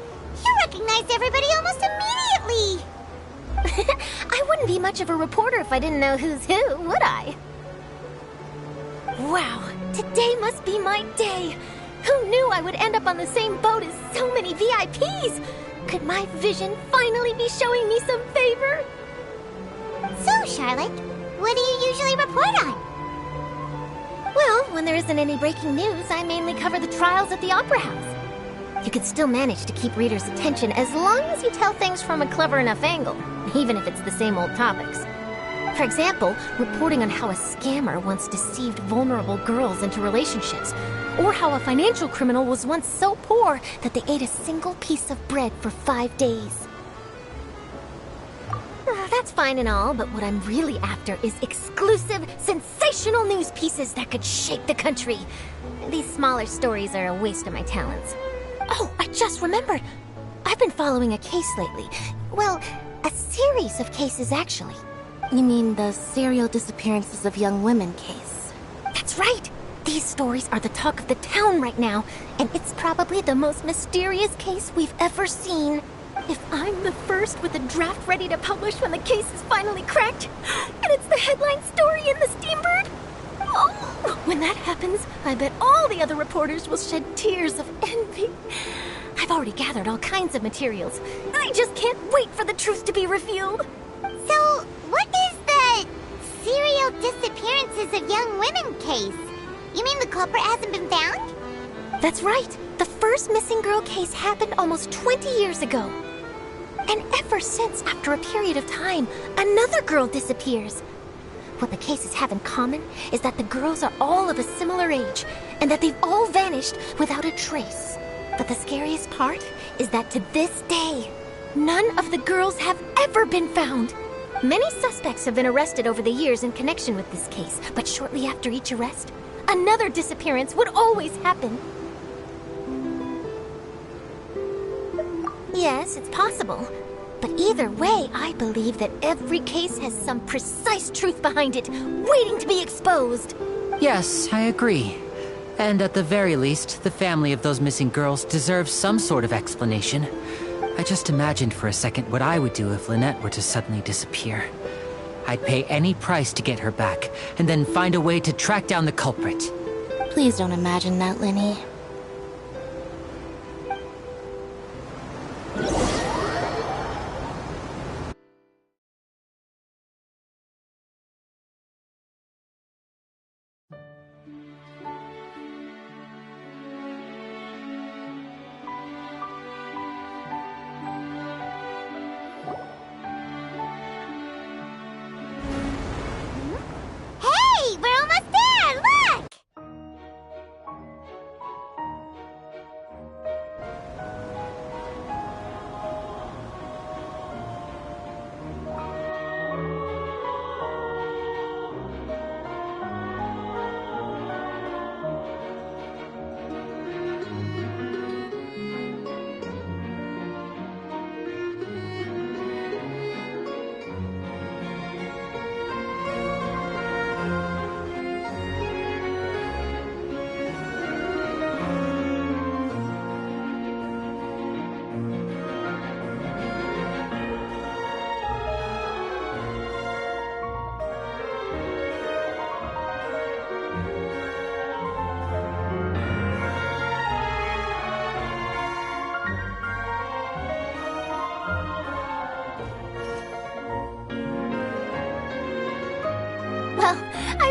You recognized everybody almost immediately! I wouldn't be much of a reporter if I didn't know who's who, would I? Wow, today must be my day! Who knew I would end up on the same boat as so many VIPs? Could my vision finally be showing me some favor? So, Charlotte, what do you usually report on? Well, when there isn't any breaking news, I mainly cover the trials at the Opera House. You can still manage to keep readers' attention as long as you tell things from a clever enough angle, even if it's the same old topics. For example, reporting on how a scammer once deceived vulnerable girls into relationships, or how a financial criminal was once so poor that they ate a single piece of bread for 5 days. That's fine and all, but what I'm really after is exclusive, sensational news pieces that could shake the country. These smaller stories are a waste of my talents. Oh, I just remembered. I've been following a case lately. Well, a series of cases, actually. You mean the serial disappearances of young women case? That's right. These stories are the talk of the town right now, and it's probably the most mysterious case we've ever seen. If I'm the first with a draft ready to publish when the case is finally cracked, and it's the headline story in the Steambird, oh, when that happens, I bet all the other reporters will shed tears of envy. I've already gathered all kinds of materials. I just can't wait for the truth to be revealed. So, what is the serial disappearances of young women case? You mean the culprit hasn't been found? That's right. The first missing girl case happened almost 20 years ago. And ever since, after a period of time, another girl disappears. What the cases have in common is that the girls are all of a similar age, and that they've all vanished without a trace. But the scariest part is that to this day, none of the girls have ever been found. Many suspects have been arrested over the years in connection with this case, but shortly after each arrest, another disappearance would always happen. Yes, it's possible. But either way, I believe that every case has some precise truth behind it, waiting to be exposed. Yes, I agree. And at the very least, the family of those missing girls deserves some sort of explanation. I just imagined for a second what I would do if Lynette were to suddenly disappear. I'd pay any price to get her back, and then find a way to track down the culprit. Please don't imagine that, Linny. Hey, we're almost there! Look!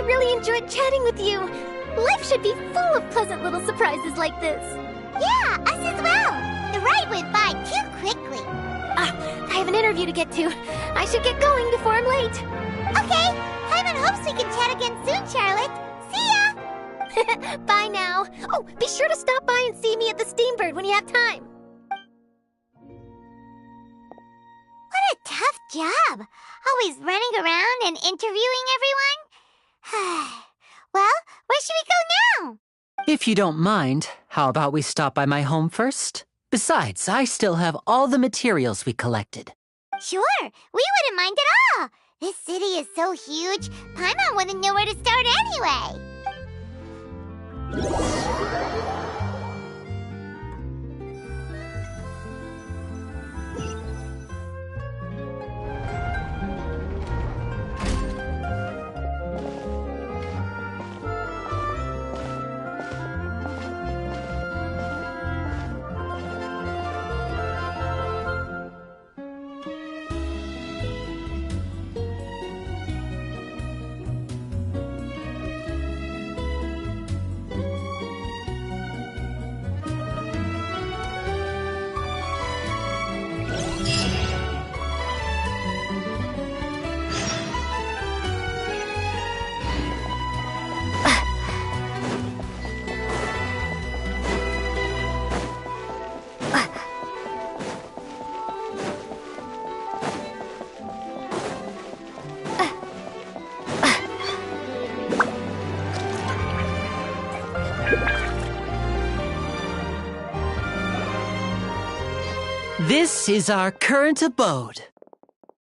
really enjoyed chatting with you. Life should be full of pleasant little surprises like this. Yeah, us as well. The ride went by too quickly. I have an interview to get to. I should get going before I'm late. Okay, Paimon hopes we can chat again soon, Charlotte. See ya! Bye now. Oh, be sure to stop by and see me at the Steambird when you have time. What a tough job. Always running around and interviewing everyone. Well, where should we go now? If you don't mind, how about we stop by my home first? Besides, I still have all the materials we collected. Sure, we wouldn't mind at all. This city is so huge, Paimon wouldn't know where to start anyway. This is our current abode.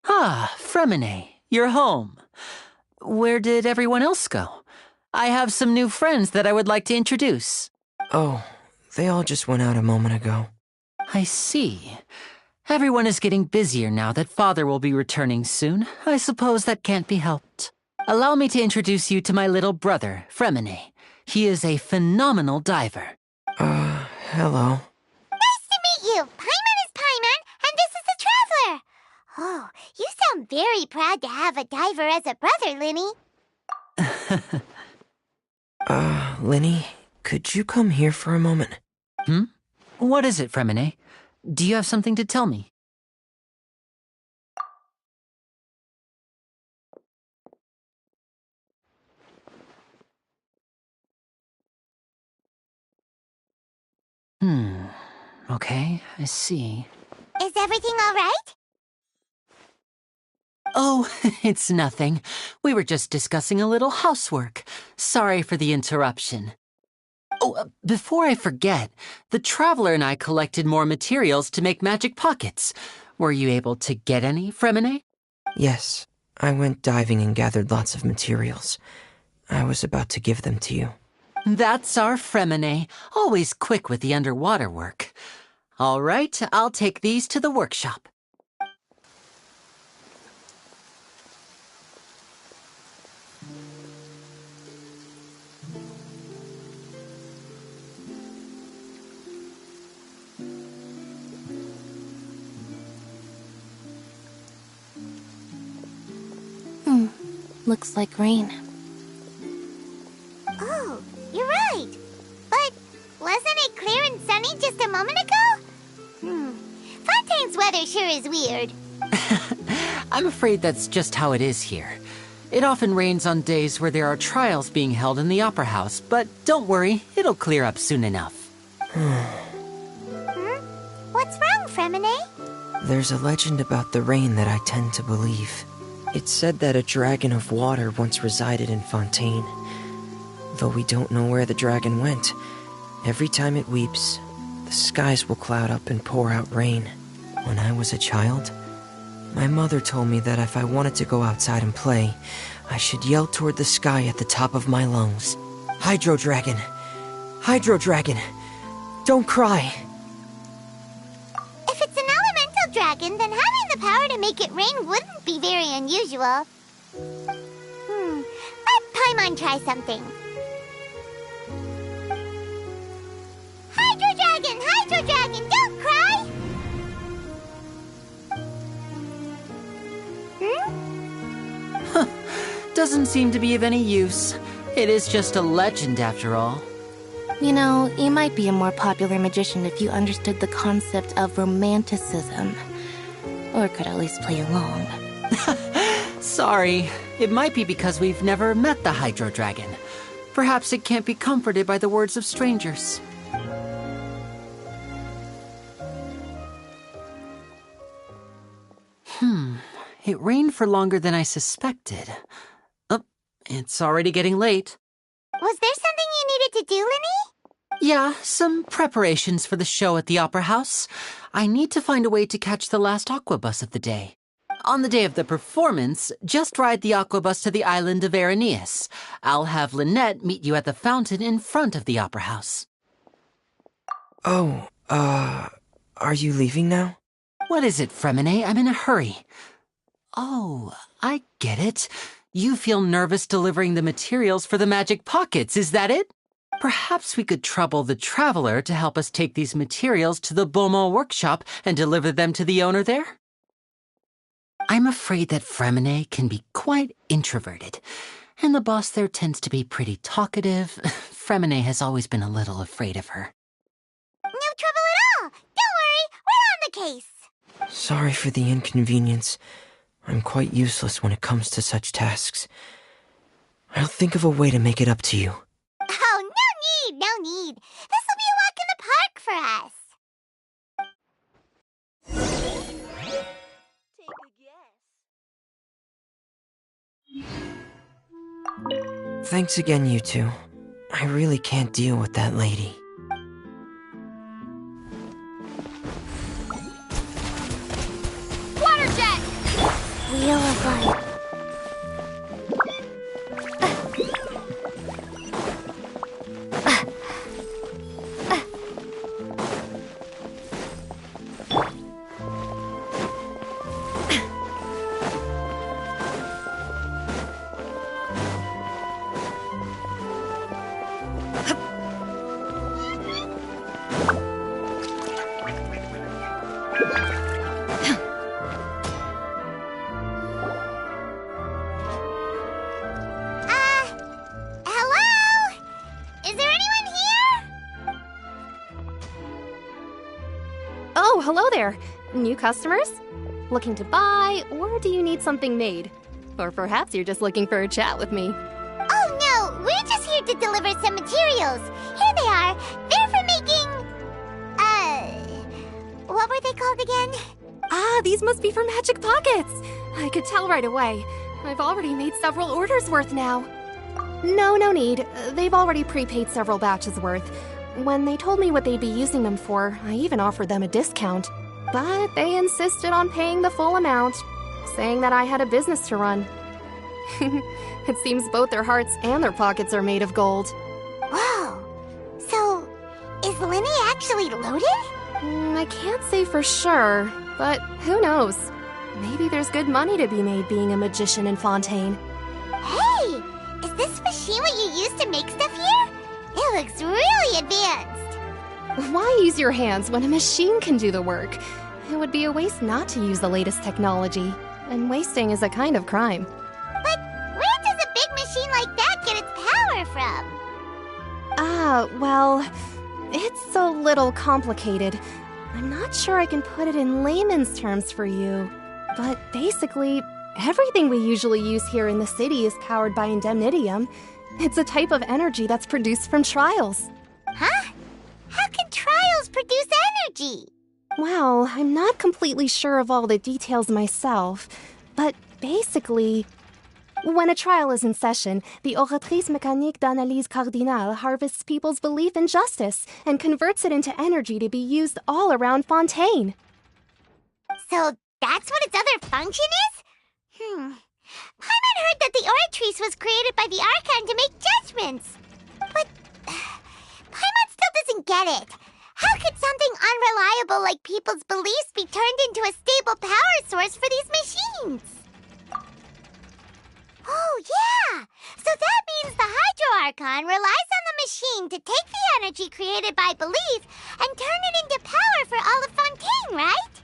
Ah, Fremine, you're home. Where did everyone else go? I have some new friends that I would like to introduce. Oh, they all just went out a moment ago. I see. Everyone is getting busier now that Father will be returning soon. I suppose that can't be helped. Allow me to introduce you to my little brother, Fremine. He is a phenomenal diver. Hello. Nice to meet you. Paimon is Paimon, and this is the Traveler. Oh, you sound very proud to have a diver as a brother, Linny. Linny, could you come here for a moment? What is it, Fremine? Do you have something to tell me? Okay, I see. Is everything all right? Oh, it's nothing. We were just discussing a little housework. Sorry for the interruption. Oh, before I forget, the Traveler and I collected more materials to make magic pockets. Were you able to get any, Fremine? Yes, I went diving and gathered lots of materials. I was about to give them to you. That's our Fremine, always quick with the underwater work. All right, I'll take these to the workshop. Looks like rain. Oh, you're right. But wasn't it clear and sunny just a moment ago? Fontaine's weather sure is weird. I'm afraid that's just how it is here. It often rains on days where there are trials being held in the Opera House, but don't worry, it'll clear up soon enough. What's wrong, Fremine? There's a legend about the rain that I tend to believe. It's said that a dragon of water once resided in Fontaine. Though we don't know where the dragon went, every time it weeps, the skies will cloud up and pour out rain. When I was a child, my mother told me that if I wanted to go outside and play, I should yell toward the sky at the top of my lungs. Hydro Dragon! Hydro Dragon! Don't cry! If it's an elemental dragon, then having the power to make it rain wouldn't be very unusual. Let Paimon try something. Hydro Dragon, don't cry! doesn't seem to be of any use. It is just a legend after all. You know, you might be a more popular magician if you understood the concept of romanticism. Or could at least play along. Sorry, it might be because we've never met the Hydro Dragon. Perhaps it can't be comforted by the words of strangers. It rained for longer than I suspected. Oh, it's already getting late. Was there something you needed to do, Linny? Yeah, some preparations for the show at the Opera House. I need to find a way to catch the last aqua bus of the day. On the day of the performance, just ride the aqua bus to the island of Araneus. I'll have Lynette meet you at the fountain in front of the Opera House. Oh, are you leaving now? What is it, Fremine? I'm in a hurry. Oh, I get it. You feel nervous delivering the materials for the magic pockets, is that it? Perhaps we could trouble the traveler to help us take these materials to the Beaumont workshop and deliver them to the owner there? I'm afraid that Fremine can be quite introverted, and the boss there tends to be pretty talkative. Fremine has always been a little afraid of her. No trouble at all! Don't worry, we're on the case! Sorry for the inconvenience. I'm quite useless when it comes to such tasks. I'll think of a way to make it up to you. Oh, no need. This will be a walk in the park for us. Thanks again, you two. I really can't deal with that lady. Water jet! Wheel of Life. Oh, hello there. New customers? Looking to buy, or do you need something made? Or perhaps you're just looking for a chat with me. Oh no, we're just here to deliver some materials. Here they are. They're for making... what were they called again? Ah, these must be for magic pockets. I could tell right away. I've already made several orders worth now. No need. They've already prepaid several batches worth. When they told me what they'd be using them for, I even offered them a discount. But they insisted on paying the full amount, saying that I had a business to run. It seems both their hearts and their pockets are made of gold. Whoa. So, is Linny actually loaded? I can't say for sure, but who knows? Maybe there's good money to be made being a magician in Fontaine. Hey! Is this machine what you use to make stuff here? It looks really advanced. Why use your hands when a machine can do the work? It would be a waste not to use the latest technology, and wasting is a kind of crime. But where does a big machine like that get its power from? Well, it's a little complicated. I'm not sure I can put it in layman's terms for you. But basically, everything we usually use here in the city is powered by indemnitium. It's a type of energy that's produced from trials. Huh? How can trials produce energy? Well, I'm not completely sure of all the details myself, but basically, when a trial is in session, the Oratrice Mécanique d'Analyse Cardinale harvests people's belief in justice and converts it into energy to be used all around Fontaine. So that's what its other function is? Paimon heard that the Oratrice was created by the Archon to make judgments. But Paimon still doesn't get it. How could something unreliable like people's beliefs be turned into a stable power source for these machines? Oh, yeah! So that means the Hydro Archon relies on the machine to take the energy created by belief and turn it into power for all of Fontaine, right?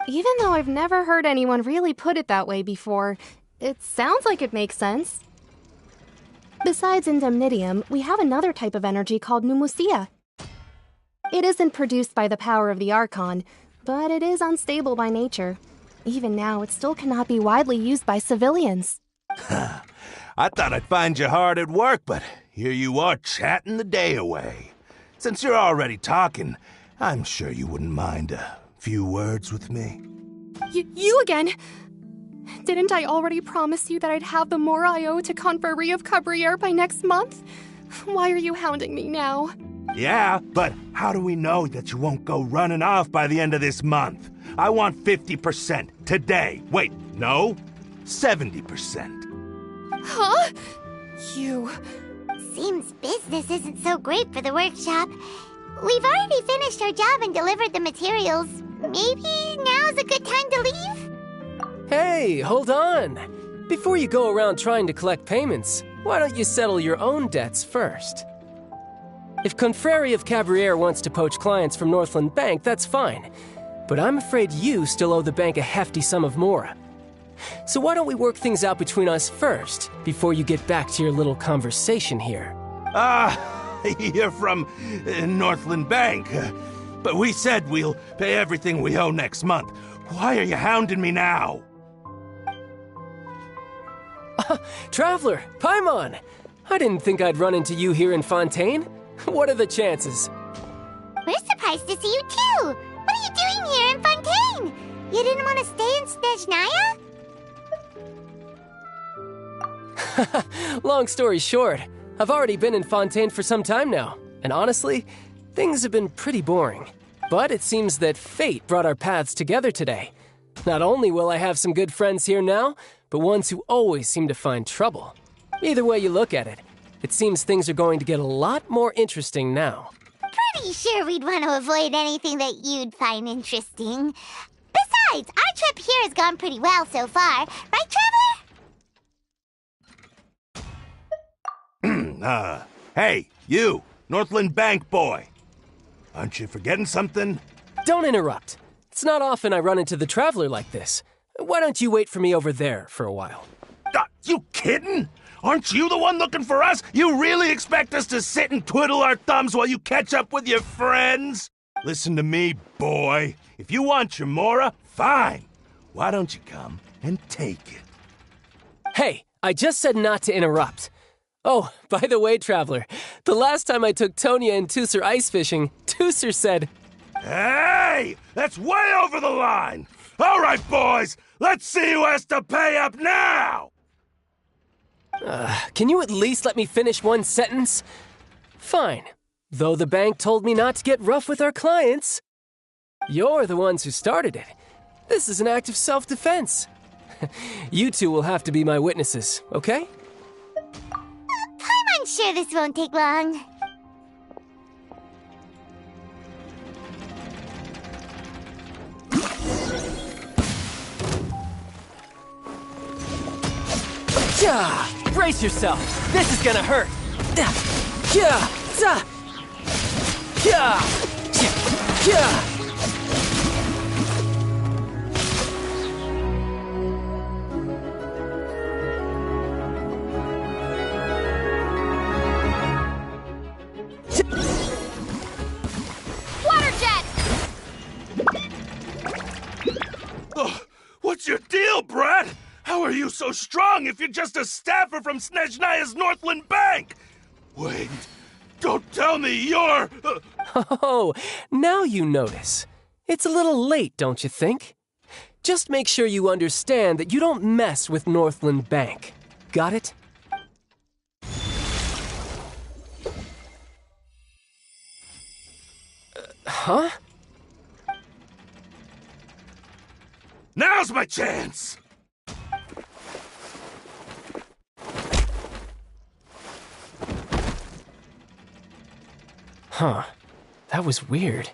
Even though I've never heard anyone really put it that way before, It sounds like it makes sense. Besides indemnitium, we have another type of energy called pneumosia. It isn't produced by the power of the Archon, but it is unstable by nature. Even now, it still cannot be widely used by civilians. I thought I'd find you hard at work, but here you are chatting the day away. Since you're already talking, I'm sure you wouldn't mind a few words with me. You again? Didn't I already promise you that I'd have the more I owe to Confrérie of Cabriere by next month? Why are you hounding me now? Yeah, but how do we know that you won't go running off by the end of this month? I want 50% today. Wait, no, 70%. Huh? You... Seems business isn't so great for the workshop. We've already finished our job and delivered the materials. Maybe now's a good time to leave? Hey, hold on. Before you go around trying to collect payments, why don't you settle your own debts first? If Confrérie of Cabriere wants to poach clients from Northland Bank, that's fine. But I'm afraid you still owe the bank a hefty sum of mora. So why don't we work things out between us first, before you get back to your little conversation here? You're from Northland Bank. But we said we'll pay everything we owe next month. Why are you hounding me now? Traveler, Paimon! I didn't think I'd run into you here in Fontaine. What are the chances? We're surprised to see you too! What are you doing here in Fontaine? You didn't want to stay in Snezhnaya? Long story short, I've already been in Fontaine for some time now, and honestly, things have been pretty boring. But it seems that fate brought our paths together today. Not only will I have some good friends here now, but ones who always seem to find trouble. Either way you look at it, it seems things are going to get a lot more interesting now. Pretty sure we'd want to avoid anything that you'd find interesting. Besides, our trip here has gone pretty well so far. Right, Traveler? Hey, you, Northland Bank boy. Aren't you forgetting something? Don't interrupt. It's not often I run into the Traveler like this. Why don't you wait for me over there for a while? You kidding? Aren't you the one looking for us? You really expect us to sit and twiddle our thumbs while you catch up with your friends? Listen to me, boy. If you want your mora, fine. Why don't you come and take it? Hey, I just said not to interrupt. Oh, by the way, Traveler, the last time I took Tonya and Tusser ice fishing, Tusser said... Hey! That's way over the line! All right, boys, let's see who has to pay up now! Can you at least let me finish one sentence? Fine. Though the bank told me not to get rough with our clients. You're the ones who started it. This is an act of self-defense. You two will have to be my witnesses, okay? I'm sure this won't take long. Yeah! Brace yourself! This is gonna hurt! Yeah! Yeah! Yeah! What's your deal, Brad? How are you so strong if you're just a staffer from Snezhnaya's Northland Bank? Wait, don't tell me you're... Oh, now you notice. It's a little late, don't you think? Just make sure you understand that you don't mess with Northland Bank. Got it? Huh? Now's my chance! Huh. That was weird.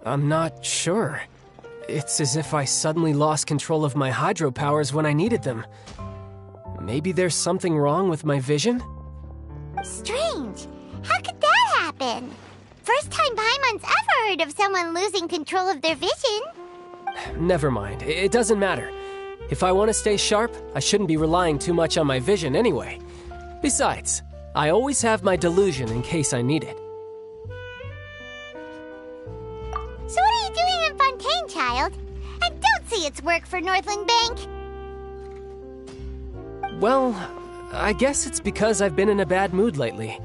I'm not sure. It's as if I suddenly lost control of my hydro powers when I needed them. Maybe there's something wrong with my vision? Strange. How could that happen? First time Paimon's ever heard of someone losing control of their vision. never mind. It doesn't matter. If I want to stay sharp, I shouldn't be relying too much on my vision anyway. Besides, I always have my delusion in case I need it. So what are you doing in Fontaine, child? And don't say it's work for Northland Bank. Well, I guess it's because I've been in a bad mood lately.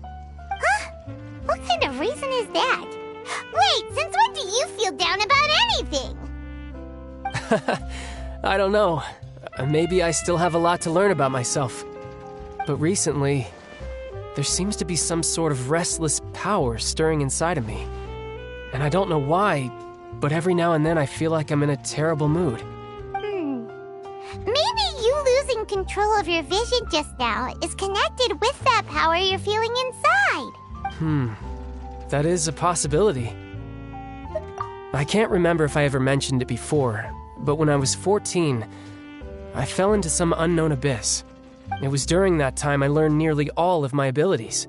Huh? What kind of reason is that? Wait, since when do you feel down about anything? I don't know. Maybe I still have a lot to learn about myself. But recently, there seems to be some sort of restless power stirring inside of me. And I don't know why, but every now and then I feel like I'm in a terrible mood. Maybe you losing control of your vision just now is connected with that power you're feeling inside. That is a possibility. I can't remember if I ever mentioned it before, but when I was 14, I fell into some unknown abyss. It was during that time I learned nearly all of my abilities.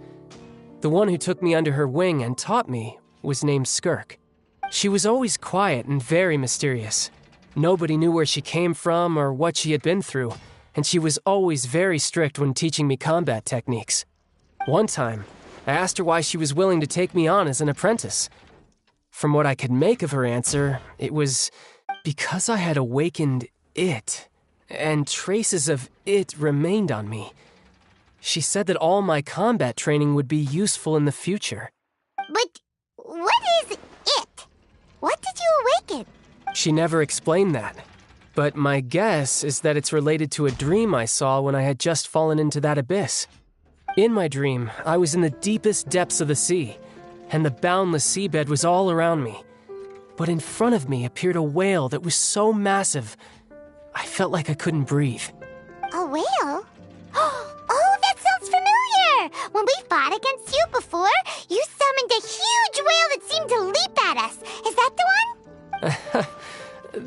The one who took me under her wing and taught me was named Skirk. She was always quiet and very mysterious. Nobody knew where she came from or what she had been through, and she was always very strict when teaching me combat techniques. One time, I asked her why she was willing to take me on as an apprentice. From what I could make of her answer, it was because I had awakened it, and traces of it remained on me. She said that all my combat training would be useful in the future. But what is it? What did you awaken? She never explained that, but my guess is that it's related to a dream I saw when I had just fallen into that abyss. In my dream, I was in the deepest depths of the sea, and the boundless seabed was all around me. But in front of me appeared a whale that was so massive, I felt like I couldn't breathe. A whale? Oh, that sounds familiar! When we fought against you before, you summoned a huge whale that seemed to leap at us. Is that the one?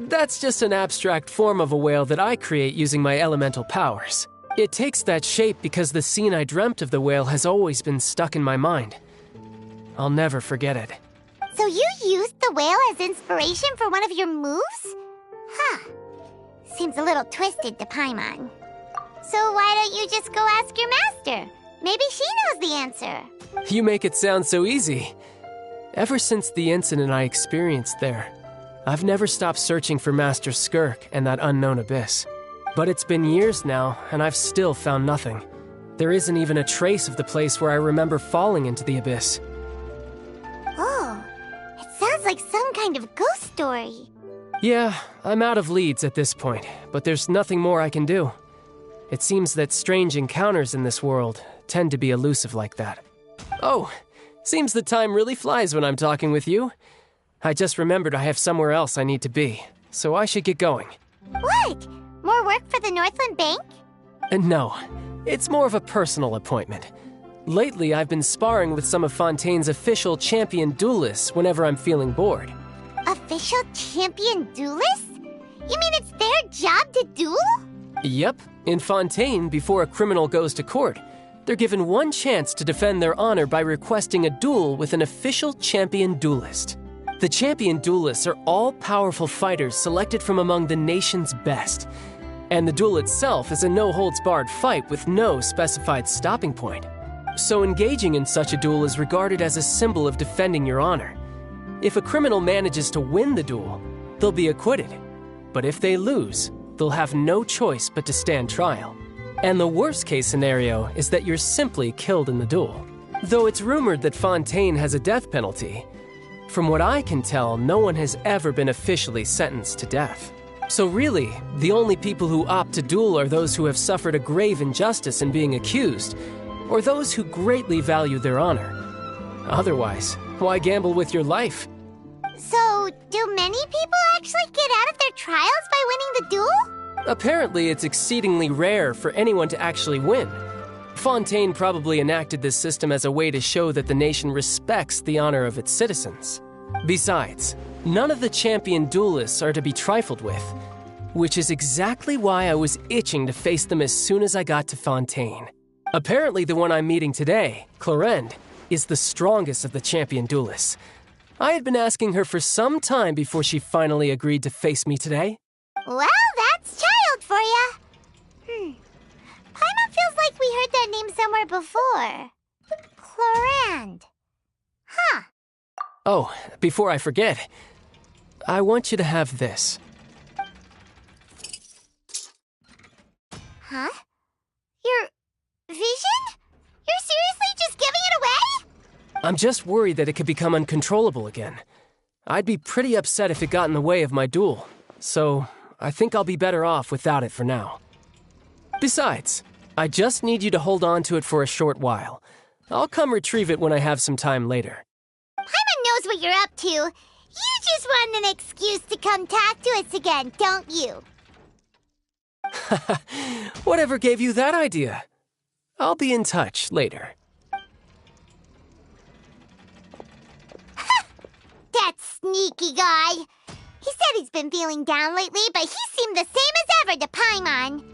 That's just an abstract form of a whale that I create using my elemental powers. It takes that shape because the scene I dreamt of the whale has always been stuck in my mind. I'll never forget it. So you used the whale as inspiration for one of your moves? Huh. Seems a little twisted to Paimon. So why don't you just go ask your master? Maybe she knows the answer. You make it sound so easy. Ever since the incident I experienced there, I've never stopped searching for Master Skirk and that unknown abyss. But it's been years now, and I've still found nothing. There isn't even a trace of the place where I remember falling into the abyss. Oh, it sounds like some kind of ghost story. Yeah, I'm out of leads at this point, but there's nothing more I can do. It seems that strange encounters in this world tend to be elusive like that. Oh, seems the time really flies when I'm talking with you. I just remembered I have somewhere else I need to be, so I should get going. What? More work for the Northland Bank? No, it's more of a personal appointment. Lately, I've been sparring with some of Fontaine's official champion duelists whenever I'm feeling bored. Official champion duelists? You mean it's their job to duel? Yep. In Fontaine, before a criminal goes to court, they're given one chance to defend their honor by requesting a duel with an official champion duelist. The champion duelists are all-powerful fighters selected from among the nation's best. And the duel itself is a no-holds-barred fight with no specified stopping point. So engaging in such a duel is regarded as a symbol of defending your honor. If a criminal manages to win the duel, they'll be acquitted. But if they lose, they'll have no choice but to stand trial. And the worst-case scenario is that you're simply killed in the duel. Though it's rumored that Fontaine has a death penalty, from what I can tell, no one has ever been officially sentenced to death. So really, the only people who opt to duel are those who have suffered a grave injustice in being accused, or those who greatly value their honor. Otherwise, why gamble with your life? So, do many people actually get out of their trials by winning the duel? Apparently, it's exceedingly rare for anyone to actually win. Fontaine probably enacted this system as a way to show that the nation respects the honor of its citizens. Besides, none of the champion duelists are to be trifled with, which is exactly why I was itching to face them as soon as I got to Fontaine. Apparently the one I'm meeting today, Clorend, is the strongest of the champion duelists. I had been asking her for some time before she finally agreed to face me today. Well, that's child for ya. Paimon feels like we heard that name somewhere before. Clorand. Huh. Oh, before I forget, I want you to have this. Huh? Your vision? You're seriously just giving it away? I'm just worried that it could become uncontrollable again. I'd be pretty upset if it got in the way of my duel, so I think I'll be better off without it for now. Besides, I just need you to hold on to it for a short while. I'll come retrieve it when I have some time later. Paimon knows what you're up to. You just want an excuse to come talk to us again, don't you? Whatever gave you that idea? I'll be in touch later. That sneaky guy. He said he's been feeling down lately, but he seemed the same as ever to Paimon.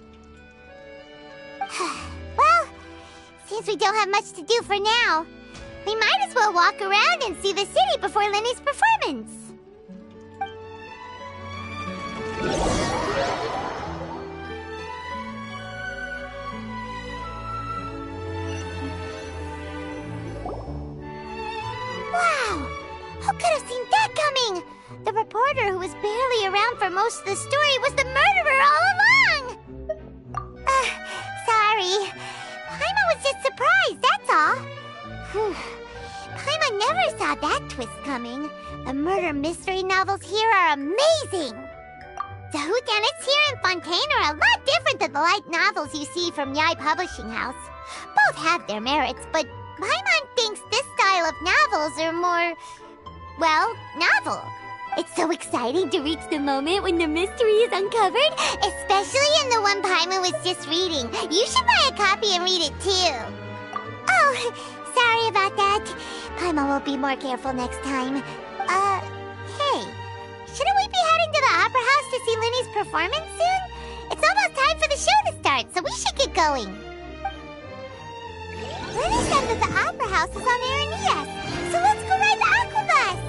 Well, seems we don't have much to do for now. We might as well walk around and see the city before Lenny's performance. Wow! Who could have seen that coming? The reporter who was barely around for most of the story was the murderer all along! Sorry. Paimon was just surprised, that's all. Whew. Paimon never saw that twist coming. The murder mystery novels here are amazing! The whodunits here in Fontaine are a lot different than the light novels you see from Yai Publishing House. Both have their merits, but Paimon thinks this style of novels are more, well, novel. It's so exciting to reach the moment when the mystery is uncovered, especially in the one Paimon was just reading. You should buy a copy and read it too. Oh, sorry about that. Paimon will be more careful next time. Hey, shouldn't we be heading to the Opera House to see Lenny's performance soon? It's almost time for the show to start, so we should get going. Lenny said that the Opera House is on Aranias, so let's go ride the Aquabus!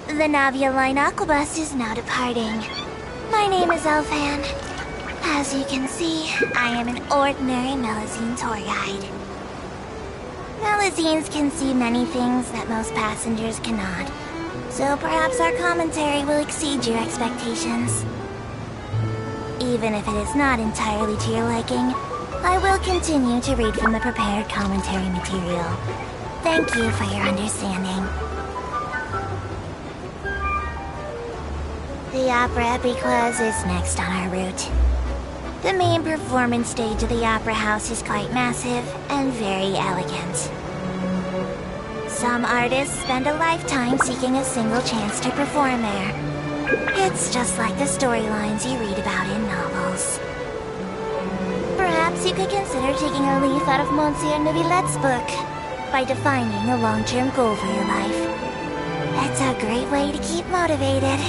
The Navia Line Aquabus is now departing. My name is Elfan. As you can see, I am an ordinary Melazine tour guide. Melazines can see many things that most passengers cannot, so perhaps our commentary will exceed your expectations. Even if it is not entirely to your liking, I will continue to read from the prepared commentary material. Thank you for your understanding. The Opera Epiclase is next on our route. The main performance stage of the Opera House is quite massive and very elegant. Some artists spend a lifetime seeking a single chance to perform there. It's just like the storylines you read about in novels. perhaps you could consider taking a leaf out of Monsieur Neuville's book by defining a long-term goal for your life. That's a great way to keep motivated.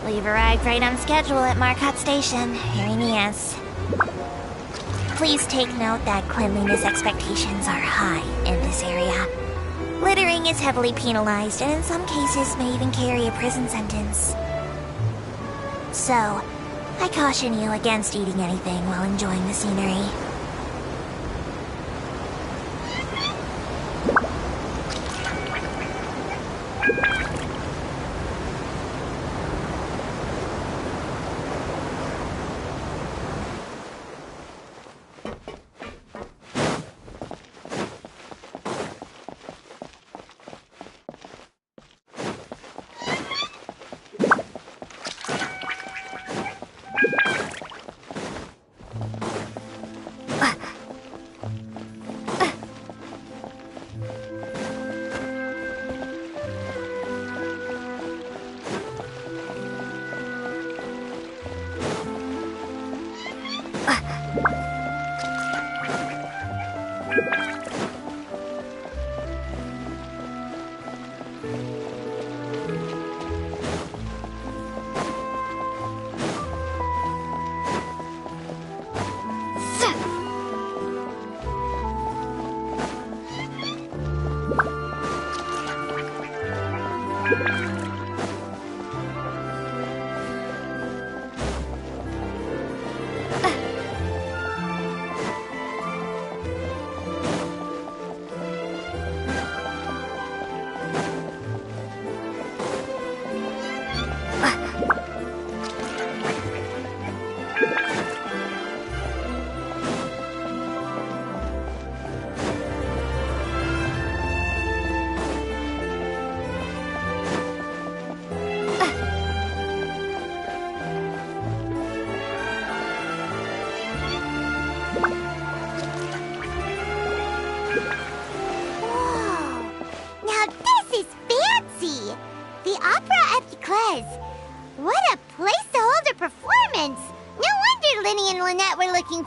We've arrived right on schedule at Marcotte Station. Here he is. Please take note that cleanliness expectations are high in this area. Littering is heavily penalized and in some cases may even carry a prison sentence. So, I caution you against eating anything while enjoying the scenery.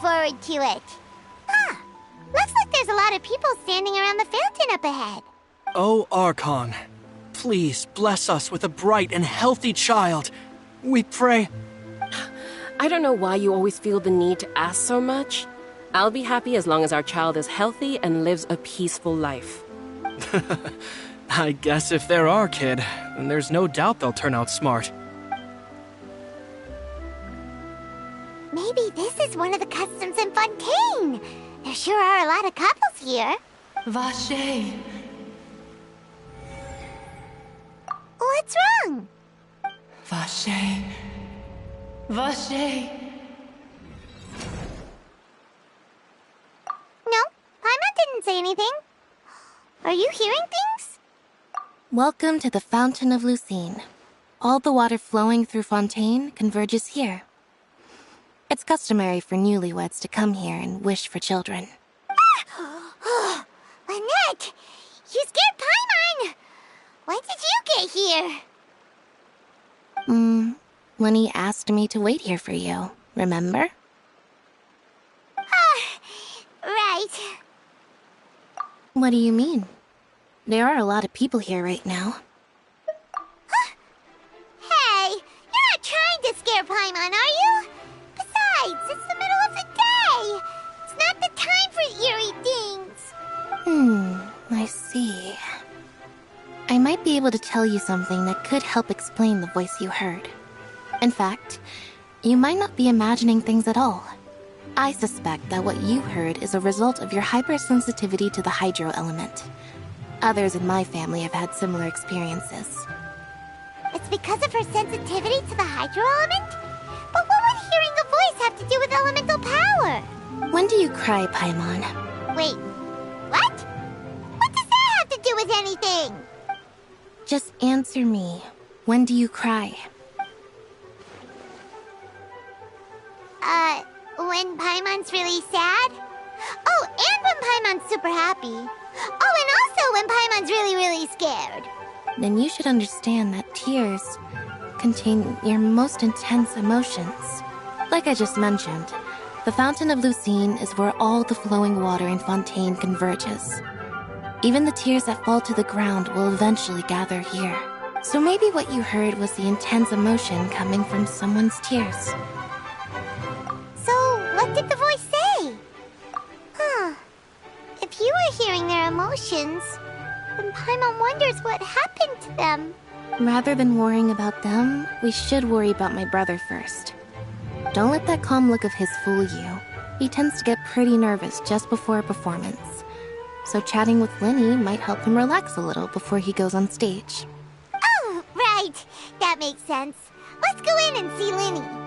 Forward to it. Ah, looks like there's a lot of people standing around the fountain up ahead. Oh, Archon, please bless us with a bright and healthy child. We pray. I don't know why you always feel the need to ask so much. I'll be happy as long as our child is healthy and lives a peaceful life. I guess if they're our kid, then there's no doubt they'll turn out smart. Maybe this is one of the customs in Fontaine. There sure are a lot of couples here. Vache. What's wrong? Vache. Vache. No, Paimon didn't say anything. Are you hearing things? Welcome to the Fountain of Lucine. All the water flowing through Fontaine converges here. It's customary for newlyweds to come here and wish for children. Lynette! You scared Paimon! When did you get here? Lenny asked me to wait here for you, remember? Right. What do you mean? There are a lot of people here right now. Hey, you're not trying to scare Paimon, are you? Besides, it's the middle of the day. It's not the time for eerie things. I see. I might be able to tell you something that could help explain the voice you heard. In fact, you might not be imagining things at all. I suspect that what you heard is a result of your hypersensitivity to the hydro element. Others in my family have had similar experiences. It's because of her sensitivity to the hydro element? But what would hearing a voice have to do with elemental power? When do you cry, Paimon? Wait, what? What does that have to do with anything? Just answer me. When do you cry? When Paimon's really sad? Oh, and when Paimon's super happy. Oh, and also when Paimon's really, really scared. Then you should understand that tears contain your most intense emotions. Like I just mentioned, the Fountain of Lucine is where all the flowing water in Fontaine converges. Even the tears that fall to the ground will eventually gather here. So maybe what you heard was the intense emotion coming from someone's tears. So, what did the voice say? Huh. If you were hearing their emotions, then Paimon wonders what happened to them. Rather than worrying about them, we should worry about my brother first. Don't let that calm look of his fool you. He tends to get pretty nervous just before a performance. So chatting with Linny might help him relax a little before he goes on stage. Oh, right. That makes sense. Let's go in and see Linny.